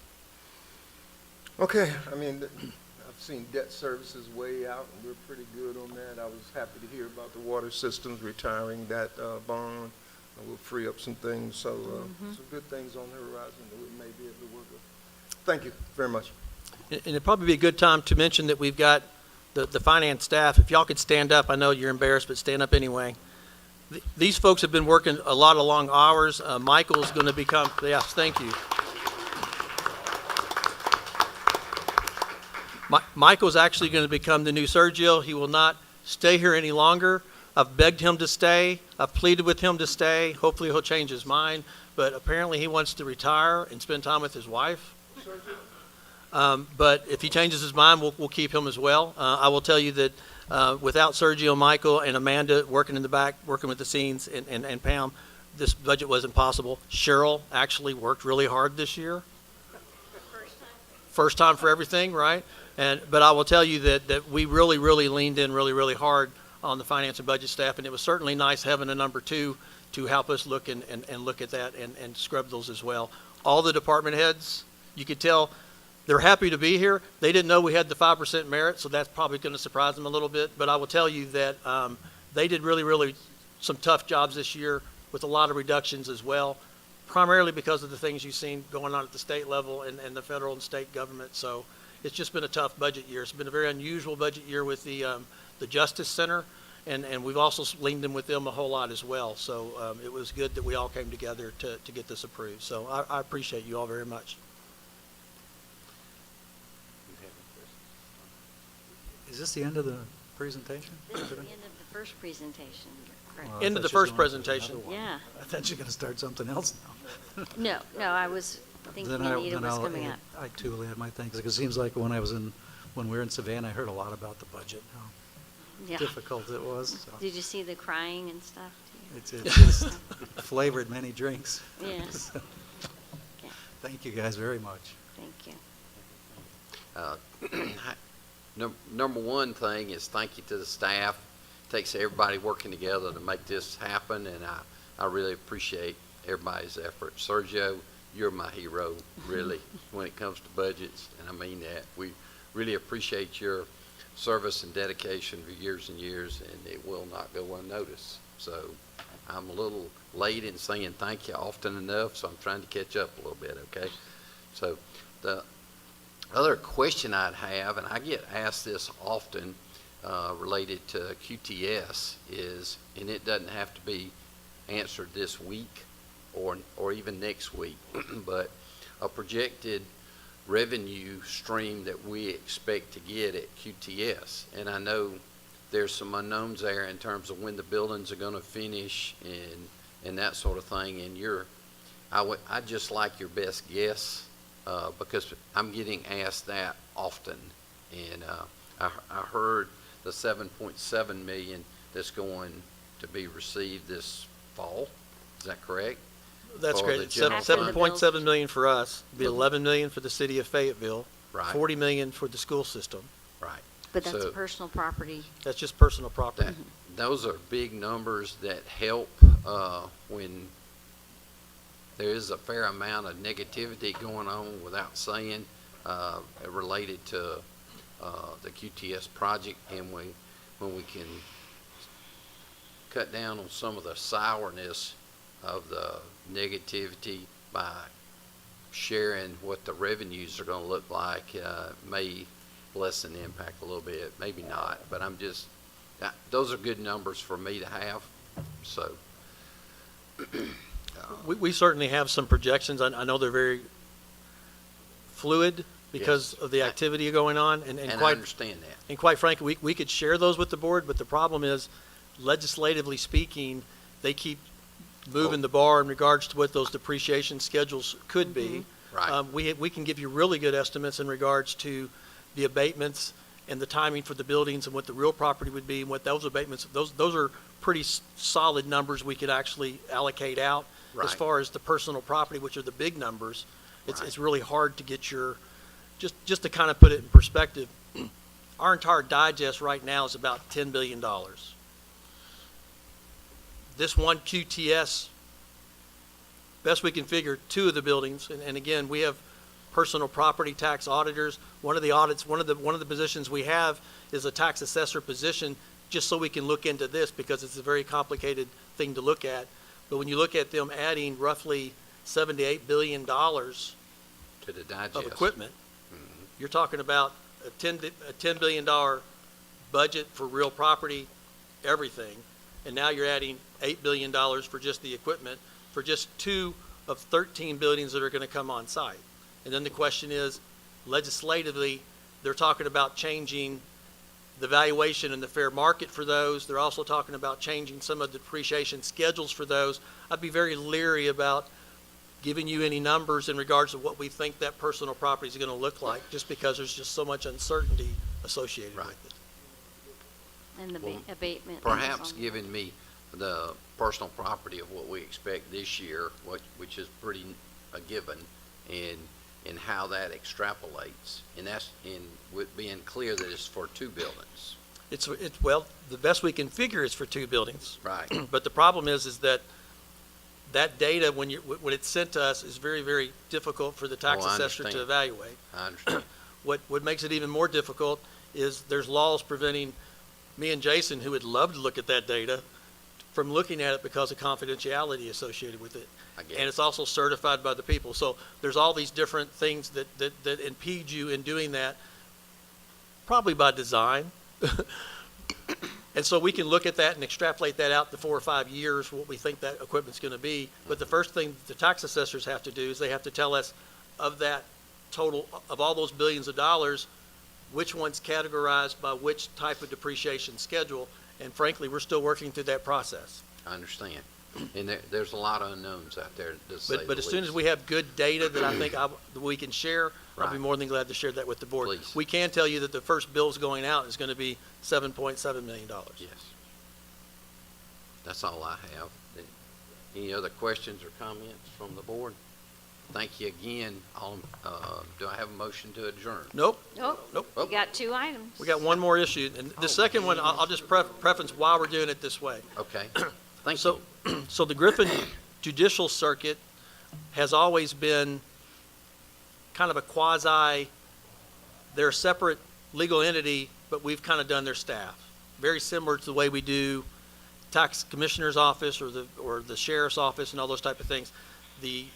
Okay, I mean, I've seen debt services way out, and we're pretty good on that. I was happy to hear about the water systems retiring that bond. We'll free up some things, so some good things on the horizon that we may be able to work with. Thank you very much. And it'd probably be a good time to mention that we've got the finance staff. If y'all could stand up, I know you're embarrassed, but stand up anyway. These folks have been working a lot of long hours. Michael's going to become, yes, thank you. Michael's actually going to become the new Sergio. He will not stay here any longer. I've begged him to stay. I've pleaded with him to stay. Hopefully he'll change his mind. But apparently he wants to retire and spend time with his wife. But if he changes his mind, we'll keep him as well. I will tell you that without Sergio, Michael, and Amanda working in the back, working with the scenes, and Pam, this budget wasn't possible. Cheryl actually worked really hard this year. First time for everything, right? But I will tell you that we really, really leaned in really hard on the finance and budget staff, and it was certainly nice having a number two to help us look and look at that and scrub those as well. All the department heads, you could tell they're happy to be here. They didn't know we had the 5% merit, so that's probably going to surprise them a little bit. But I will tell you that they did really some tough jobs this year with a lot of reductions as well, primarily because of the things you've seen going on at the state level and the federal and state government. So it's just been a tough budget year. It's been a very unusual budget year with the Justice Center, and we've also leaned in with them a whole lot as well. So it was good that we all came together to get this approved. So I appreciate you all very much. Is this the end of the presentation? This is the end of the first presentation, correct? Well, I End of thought the you were first going to presentation. another one. Yeah. I thought you were going to start something else now. No, I was thinking Anita was coming up. I too will add my thanks, because it seems like when we were in Savannah, I heard a lot about the budget, how Yeah. difficult it was. So Did you see the crying and stuff? it's just flavored many drinks. Yes. So, Okay. thank you guys very much. Thank you. Number one thing is thank you to the staff. Takes everybody working together to make this happen, and I really appreciate everybody's effort. Sergio, you're my hero, really, when it comes to budgets, and I mean that. We really appreciate your service and dedication for years and years, and it will not go unnoticed. So I'm a little late in saying thank you often enough, so I'm trying to catch up a little bit, okay? So the other question I'd have, and I get asked this often related to QTS, is, and it doesn't have to be answered this week or even next week, but a projected revenue stream that we expect to get at QTS. And I know there's some unknowns there in terms of when the buildings are going to finish and that sort of thing. And I'd just like your best guess because I'm getting asked that often. And I heard the $7.7 million that's going to be received this fall. Is that correct? That's For great. the It's general fund. $7.7 million for us, be $11 million for the city of Fayetteville, Right. $40 million for the school system. Right. But that's a So- personal property. That's just personal property. Those are big numbers that help when there is a fair amount of negativity going on, without saying, related to the QTS project, and when we can cut down on some of the sourness of the negativity by sharing what the revenues are going to look like, may lessen the impact a little bit, maybe not, but those are good numbers for me to have, so. We certainly have some projections. I know they're very fluid because Yes. of the activity going on, and And I quite, understand that. and quite frankly, we could share those with the board, but the problem is, legislatively speaking, they keep moving the bar in regards to what those depreciation schedules could be. Right. We can give you really good estimates in regards to the abatements and the timing for the buildings and what the real property would be and what those abatements, those are pretty solid numbers we could actually allocate out. As Right. far as the personal property, which are the big numbers, Right. it's really hard to get just to kind of put it in perspective, our entire digest right now is about $10 billion. This one QTS, best we can figure, 2 of the buildings, and again, we have personal property tax auditors. One of the audits, one of the positions we have is a tax assessor position, just so we can look into this, because it's a very complicated thing to look at. But when you look at them adding roughly $7 to $8 billion To the digest. of equipment, you're talking about a $10 billion budget for real property, everything, and now you're adding $8 billion for just the equipment, for just 2 of 13 buildings that are going to come on site. And then the question is, legislatively, they're talking about changing the valuation and the fair market for those. They're also talking about changing some of the depreciation schedules for those. I'd be very leery about giving you any numbers in regards to what we think that personal property is going to look like, just because there's just so much uncertainty associated Right. with it. And the Well, abatement. Perhaps on- giving me the personal property of what we expect this year, which is pretty a given, and how that extrapolates, and with being clear that it's for 2 buildings. Well, the best we can figure is for 2 buildings. Right. But the problem is that data, when it's sent to us, is very, very difficult for the tax Oh, I assessor to understand. evaluate. I understand. What makes it even more difficult is there's laws preventing me and Jason, who would love to look at that data, from looking at it because of confidentiality associated with it. I get And it. it's also certified by the people. So there's all these different things that impede you in doing that, probably by design. And so we can look at that and extrapolate that out to 4 or 5 years, what we think that equipment's going to be. But the first thing the tax assessors have to do is they have to tell us, of that total, of all those billions of dollars, which one's categorized by which type of depreciation schedule. And frankly, we're still working through that process. I understand. And there's a lot of unknowns out there, to say But the as soon as least. we have good data that I think that we can share, I'll be Right. more than glad to share that with the board. Please. We can tell you that the first bill's going out is going to be $7.7 million. Yes. That's all I have. Any other questions or comments from the board? Thank you again. Do I have a motion to adjourn? Nope. Oh, Nope. we got 2 items. We got one more issue, and the second one, I'll just preference why we're doing it this way. Okay. Thank So, you. so the Griffin Judicial Circuit has always been kind of a quasi, they're a separate legal entity, but we've kind of done their staff. Very similar to the way we do tax commissioner's office or the sheriff's office and all those type of things. The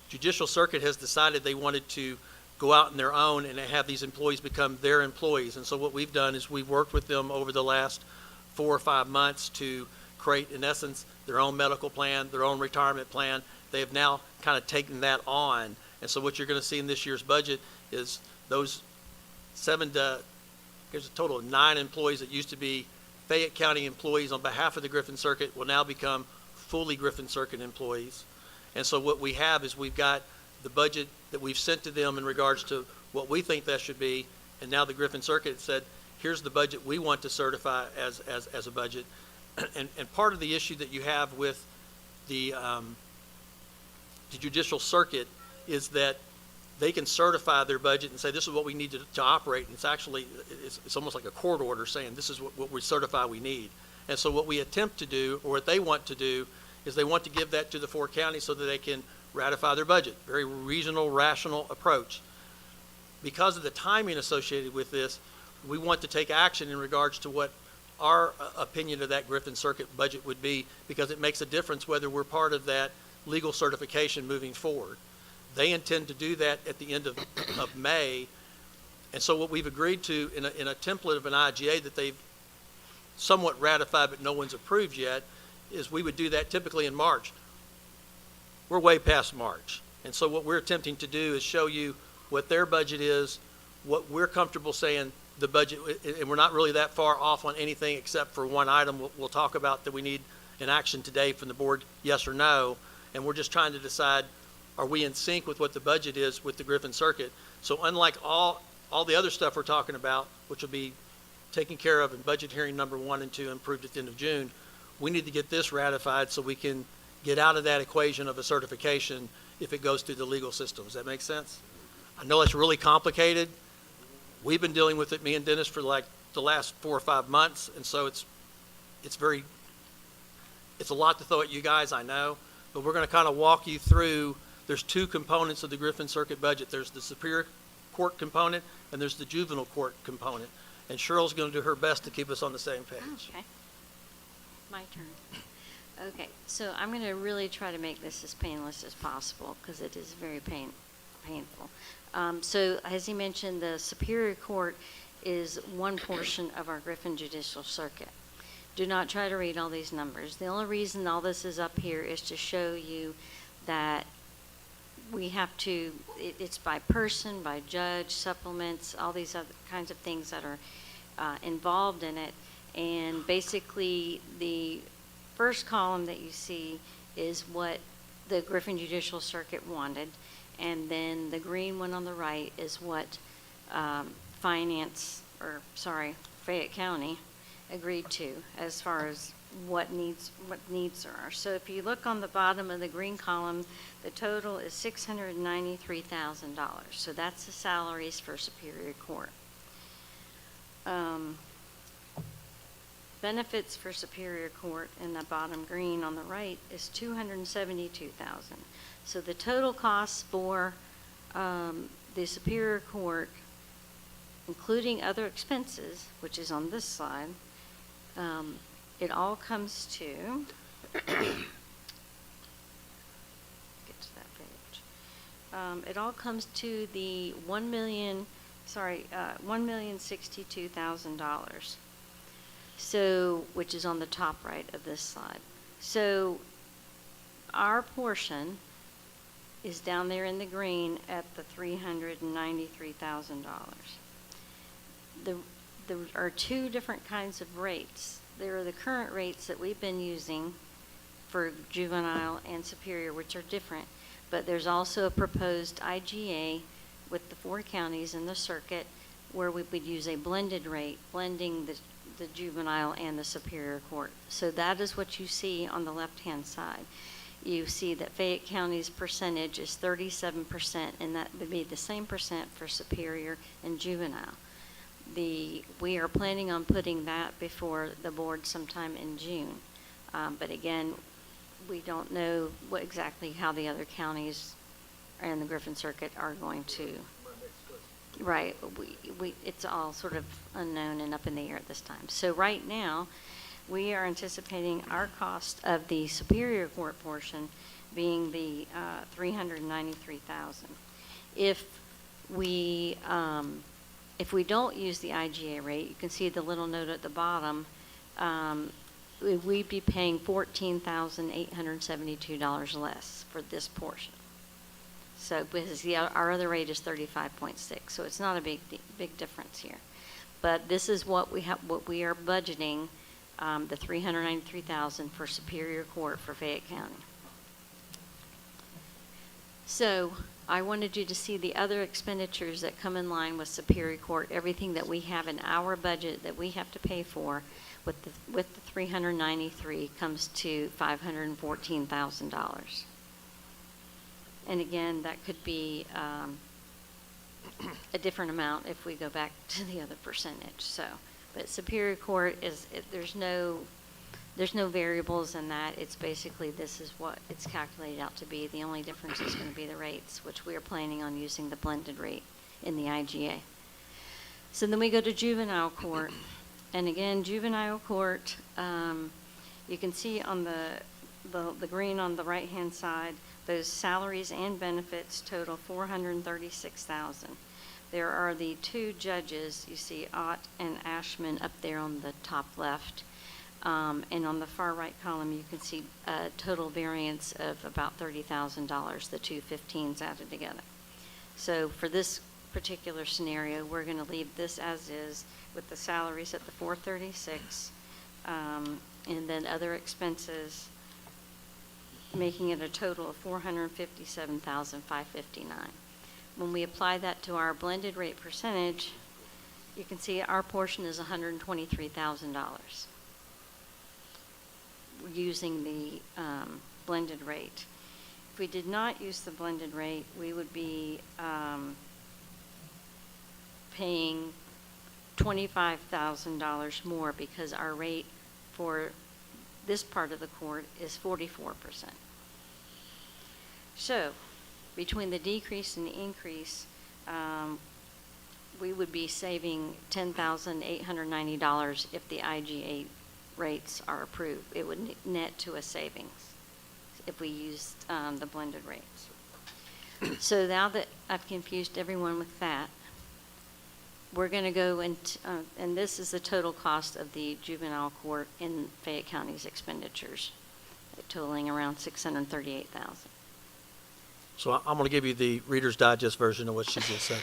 Judicial Circuit has decided they wanted to go out on their own and have these employees become their employees. And so what we've done is we've worked with them over the last 4 or 5 months to create, in essence, their own medical plan, their own retirement plan. They have now kind of taken that on. And so what you're going to see in this year's budget is those there's a total of 9 employees that used to be Fayette County employees on behalf of the Griffin Circuit will now become fully Griffin Circuit employees. And so what we have is we've got the budget that we've sent to them in regards to what we think that should be, and now the Griffin Circuit said, here's the budget we want to certify as a budget. And part of the issue that you have with the Judicial Circuit is that they can certify their budget and say, this is what we need to operate. And it's actually, it's almost like a court order saying, this is what we certify we need. And so what we attempt to do, or what they want to do, is they want to give that to the 4 counties so that they can ratify their budget. Very reasonable, rational approach. Because of the timing associated with this, we want to take action in regards to what our opinion of that Griffin Circuit budget would be, because it makes a difference whether we're part of that legal certification moving forward. They intend to do that at the end of May. And so what we've agreed to in a template of an IGA that they've somewhat ratified but no one's approved yet, is we would do that typically in March. We're way past March. And so what we're attempting to do is show you what their budget is, what we're comfortable saying the budget, and we're not really that far off on anything except for one item we'll talk about that we need an action today from the board, yes or no. And we're just trying to decide, are we in sync with what the budget is with the Griffin Circuit? So unlike all the other stuff we're talking about, which will be taken care of in budget hearing number 1 and 2 approved at the end of June, we need to get this ratified so we can get out of that equation of a certification if it goes through the legal system. Does that make sense? I know it's really complicated. We've been dealing with it, me and Dennis, for like the last 4 or 5 months, and so it's a lot to throw at you guys, I know, but we're going to kind of walk you through. There's 2 components of the Griffin Circuit budget. There's the Superior Court component, and there's the Juvenile Court component. And Cheryl's going to do her best to keep us on the same page. Okay. My turn. Okay, so I'm going to really try to make this as painless as possible because it is very painful. So as he mentioned, the Superior Court is one portion of our Griffin Judicial Circuit. Do not try to read all these numbers. The only reason all this is up here is to show you that we have to, it's by person, by judge, supplements, all these other kinds of things that are involved in it. And basically, the first column that you see is what the Griffin Judicial Circuit wanted. And then the green one on the right is what Fayette County agreed to as far as what needs there are. So if you look on the bottom of the green column, the total is $693,000. So that's the salaries for Superior Court. Benefits for Superior Court in the bottom green on the right is $272,000. So the total costs for the Superior Court, including other expenses, which is on this slide, it all comes to, get to that page. It all comes to the $1,062,000. So, which is on the top right of this slide. So, our portion is down there in the green at the $393,000. There are 2 different kinds of rates. There are the current rates that we've been using for juvenile and superior, which are different, but there's also a proposed IGA with the 4 counties in the circuit where we would use a blended rate, blending the juvenile and the Superior Court. So that is what you see on the left-hand side. You see that Fayette County's percentage is 37%, and that would be the same percent for Superior and Juvenile. We are planning on putting that before the board sometime in June. But again, we don't know exactly how the other counties and the Griffin Circuit are going to. Right, it's all sort of unknown and up in the air at this time. So right now, we are anticipating our cost of the Superior Court portion being the $393,000. If we don't use the IGA rate, you can see the little note at the bottom. We'd be paying $14,872 less for this portion. So because our other rate is 35.6, so it's not a big difference here. But this is what we are budgeting, the $393,000 for Superior Court for Fayette County. So I wanted you to see the other expenditures that come in line with Superior Court, everything that we have in our budget that we have to pay for with the 393 comes to $514,000. And again, that could be a different amount if we go back to the other percentage, so. But Superior Court there's no variables in that. It's basically, this is what it's calculated out to be. The only difference is going to be the rates, which we are planning on using the blended rate in the IGA. So then we go to juvenile court. And again, juvenile court, you can see on the green on the right-hand side, those salaries and benefits total $436,000. There are the two judges, you see Ott and Ashman up there on the top left. And on the far right column, you can see a total variance of about $30,000, the two 15s added together. So for this particular scenario, we're going to leave this as is with the salaries at the 436, and then other expenses, making it a total of $457,559. When we apply that to our blended rate percentage, you can see our portion is $123,000. Using the blended rate. If we did not use the blended rate, we would be paying $25,000 more because our rate for this part of the court is 44%. So, between the decrease and the increase, we would be saving $10,890 if the IGA rates are approved. It would net to a savings if we used the blended rates. So now that I've confused everyone with that, we're going to go into, and this is the total cost of the juvenile court in Fayette County's expenditures, totaling around $638,000. So I'm going to give you the Reader's Digest version of what she just said.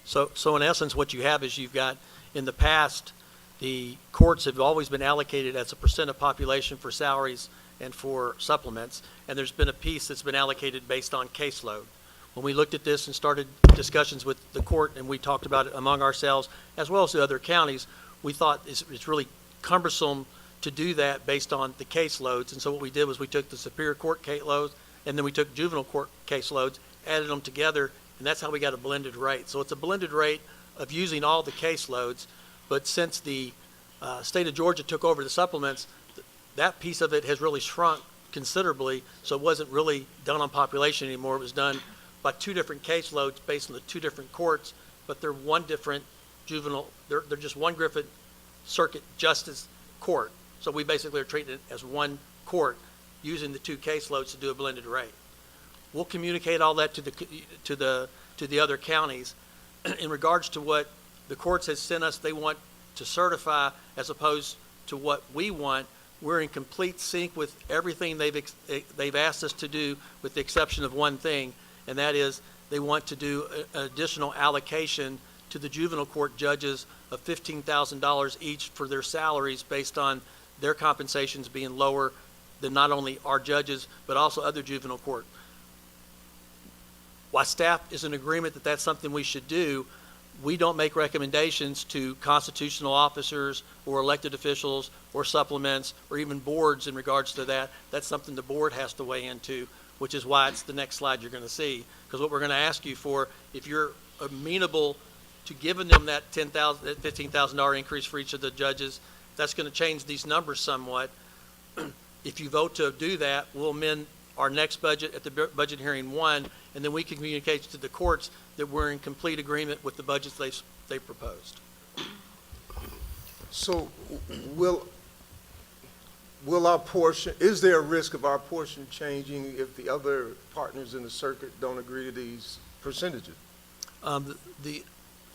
So in essence, what you have is you've got, in the past, the courts have always been allocated as a percent of population for salaries and for supplements, and there's been a piece that's been allocated based on caseload. When we looked at this and started discussions with the court and we talked about it among ourselves as well as the other counties, we thought it's really cumbersome to do that based on the caseloads. And so what we did was we took the Superior Court caseloads and then we took juvenile court caseloads, added them together, and that's how we got a blended rate. So it's a blended rate of using all the caseloads, but since the state of Georgia took over the supplements, that piece of it has really shrunk considerably, so it wasn't really done on population anymore. It was done by two different caseloads based on the two different courts, but they're one different juvenile, they're just one Griffith Circuit Justice Court. So we basically are treating it as one court using the two caseloads to do a blended rate. We'll communicate all that to the other counties. In regards to what the courts has sent us, they want to certify as opposed to what we want. We're in complete sync with everything they've asked us to do, with the exception of one thing, and that is they want to do an additional allocation to the juvenile court judges of $15,000 each for their salaries based on their compensations being lower than not only our judges, but also other juvenile court. While staff is in agreement that that's something we should do, we don't make recommendations to constitutional officers or elected officials or supplements or even boards in regards to that. That's something the board has to weigh into, which is why it's the next slide you're going to see. Because what we're going to ask you for, if you're amenable to giving them that $15,000 increase for each of the judges, that's going to change these numbers somewhat. If you vote to do that, we'll amend our next budget at the budget hearing 1, and then we can communicate to the courts that we're in complete agreement with the budgets they proposed. So will our portion, is there a risk of our portion changing if the other partners in the circuit don't agree to these percentages?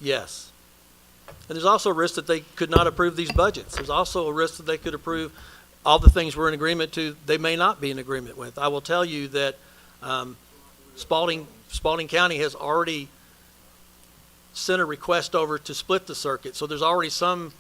Yes. And there's also a risk that they could not approve these budgets. There's also a risk that they could approve all the things we're in agreement to, they may not be in agreement with. I will tell you that Spalding County has already sent a request over to split the circuit. So there's already some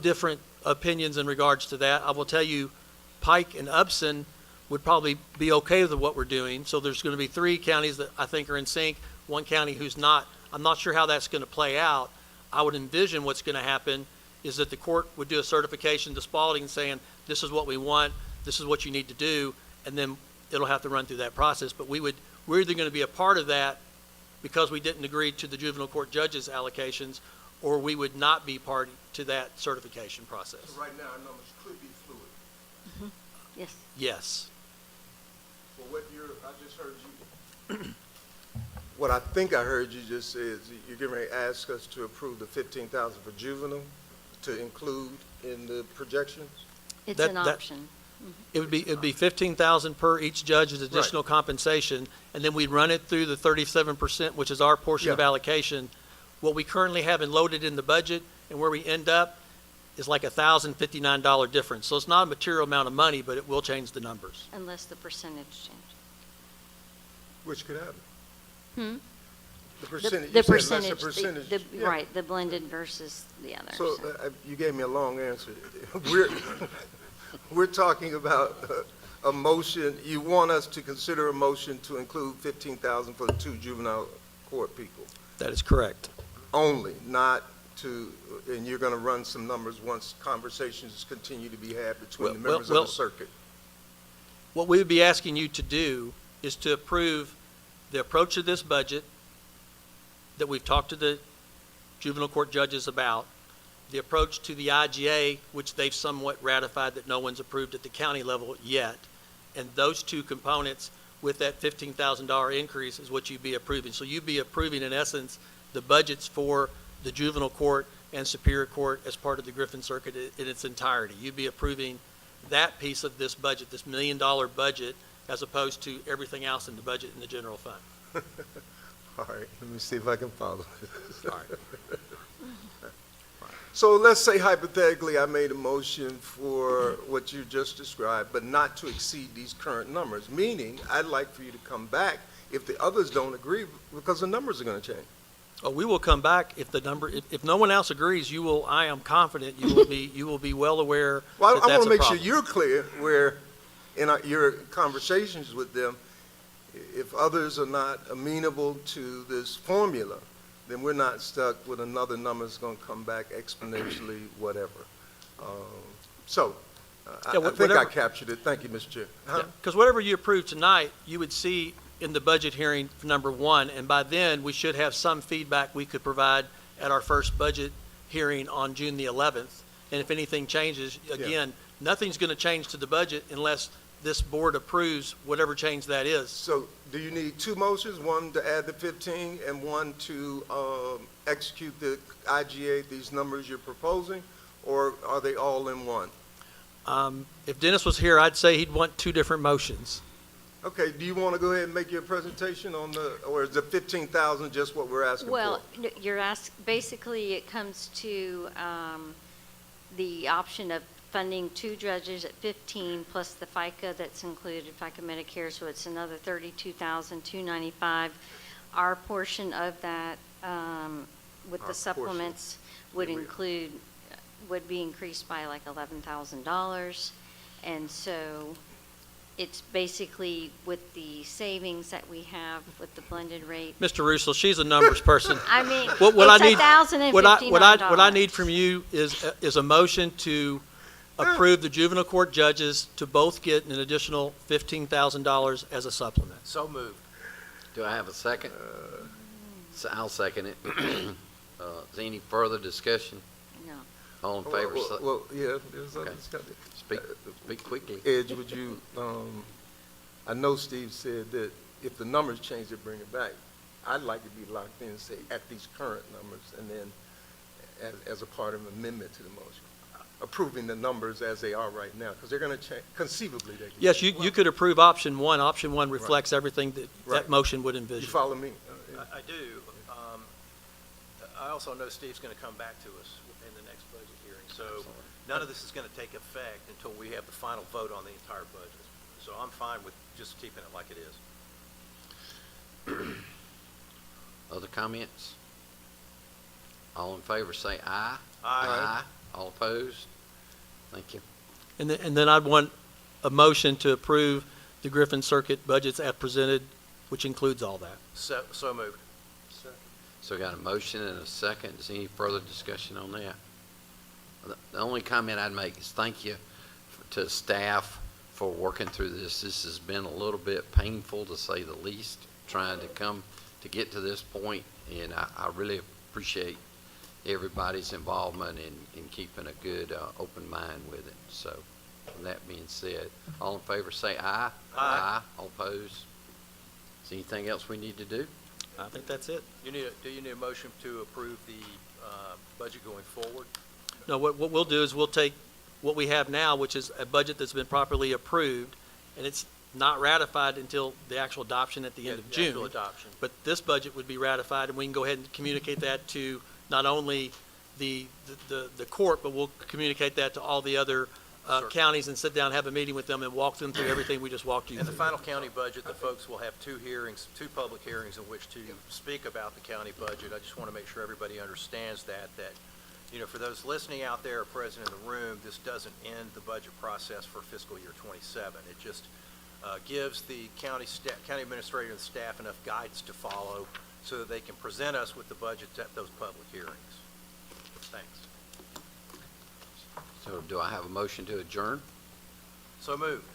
different opinions in regards to that. I will tell you, Pike and Upson would probably be okay with what we're doing. So there's going to be 3 counties that I think are in sync, 1 county who's not. I'm not sure how that's going to play out. I would envision what's going to happen is that the court would do a certification to Spalding saying, this is what we want, this is what you need to do, and then it'll have to run through that process. But we're either going to be a part of that because we didn't agree to the juvenile court judges allocations, or we would not be party to that certification process. Right now, our numbers could be fluid. Yes. Yes. Well, I just heard you. What I think I heard you just say is you're getting ready to ask us to approve the 15,000 for juvenile to include in the projections? It's That- an that- option. It'd be 15,000 per each judge as additional compensation, and then we'd run it through the 37%, which is our portion of Yeah. allocation. What we currently have loaded in the budget and where we end up is like $1,059 difference. So it's not a material amount of money, but it will change the numbers. Unless the percentage change. Which could happen. Hmm? The percentage, The you said percentage, lesser percentage. Yeah. right, the blended versus the other. So you gave me a long answer. We're talking about a motion, you want us to consider a motion to include 15,000 for the 2 juvenile court people That is correct. only, not to, and you're going to run some numbers once conversations continue to be had between the members of the circuit. What we would be asking you to do is to approve the approach of this budget that we've talked to the juvenile court judges about, the approach to the IGA, which they've somewhat ratified that no one's approved at the county level yet, and those two components with that $15,000 increase is what you'd be approving. So you'd be approving, in essence, the budgets for the juvenile court and superior court as part of the Griffin Circuit in its entirety. You'd be approving that piece of this budget, this $1 million budget, as opposed to everything else in the budget in the general fund. All right, let me see if I can follow. All right. So let's say hypothetically, I made a motion for what you just described, but not to exceed these current numbers, meaning I'd like for you to come back if the others don't agree, because the numbers are going to change. Oh, we will come back if the number, if no one else agrees, I am confident you will be well aware Well, that I that's want to a make sure problem. you're clear where, in your conversations with them, if others are not amenable to this formula, then we're not stuck with another number that's going to come back exponentially, whatever. So, I think I whatever- captured it. Thank you, Mr. Chair. Huh? Because whatever you approve tonight, you would see in the budget hearing for number one, and by then, we should have some feedback we could provide at our first budget hearing on June the 11th. And if anything changes, again, nothing's going to change to the budget unless this board approves whatever change that is. So do you need 2 motions, one to add the 15 and one to execute the IGA, these numbers you're proposing, or are they all in one? If Dennis was here, I'd say he'd want 2 different motions. Okay, do you want to go ahead and make your presentation on or is the 15,000 just what we're asking for? Well, basically, it comes to the option of funding 2 judges at 15 plus the FICA that's included, FICA Medicare, so it's another $32,295. Our portion of that with Our the supplements would be increased by like $11,000. And so it's basically with the savings that we have with the blended rate. Mr. Russell, she's a numbers person. I mean, What I need- $1,059. What I need from you is a motion to approve the juvenile court judges to both get an additional $15,000 as a supplement. So moved. Do I have a second? So I'll second it. Is there any further discussion? No. All in favor, Well, yeah, there's Okay. others got it. speak quickly. Edge, would you, I know Steve said that if the numbers change, they bring it back. I'd like to be locked in and say at these current numbers, and then as a part of amendment to the motion, approving the numbers as they are right now, because they're going to change, conceivably they can. Yes, you could approve option one. Option one reflects everything that Right. that motion would You envision. follow me? I do. I also know Steve's going to come back to us in the next budget hearing. So none of this is going to take effect until we have the final vote on the entire budget. So I'm fine with just keeping it like it is. Other comments? All in favor, say aye. Aye. All opposed? Thank you. And then I'd want a motion to approve the Griffin Circuit budgets as presented, which includes all that. So moved. So we got a motion and a second. Is there any further discussion on that? The only comment I'd make is thank you to staff for working through this. This has been a little bit painful, to say the least, trying to come to get to this point, and I really appreciate everybody's involvement in keeping a good, open mind with it. So, with that being said, all in favor say aye. Aye. All opposed? Is there anything else we need to do? I think that's it. Do you need a motion to approve the budget going forward? No, what we'll do is we'll take what we have now, which is a budget that's been properly approved, and it's not ratified until the actual adoption at the end of The actual June. adoption. But this budget would be ratified, and we can go ahead and communicate that to not only the court, but we'll communicate that to all the other Sure. counties and sit down, have a meeting with them and walk them through everything we just walked you In the through. final county budget, the folks will have two public hearings in which to speak about the county budget. I just want to make sure everybody understands that, for those listening out there or present in the room, this doesn't end the budget process for fiscal year '27. It just gives the county administrator and staff enough guidance to follow so that they can present us with the budgets at those public hearings. Thanks. So do I have a motion to adjourn? So moved.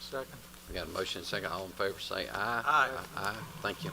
Second. We got a motion and a second. All in favor say aye. Aye. Aye. Thank you.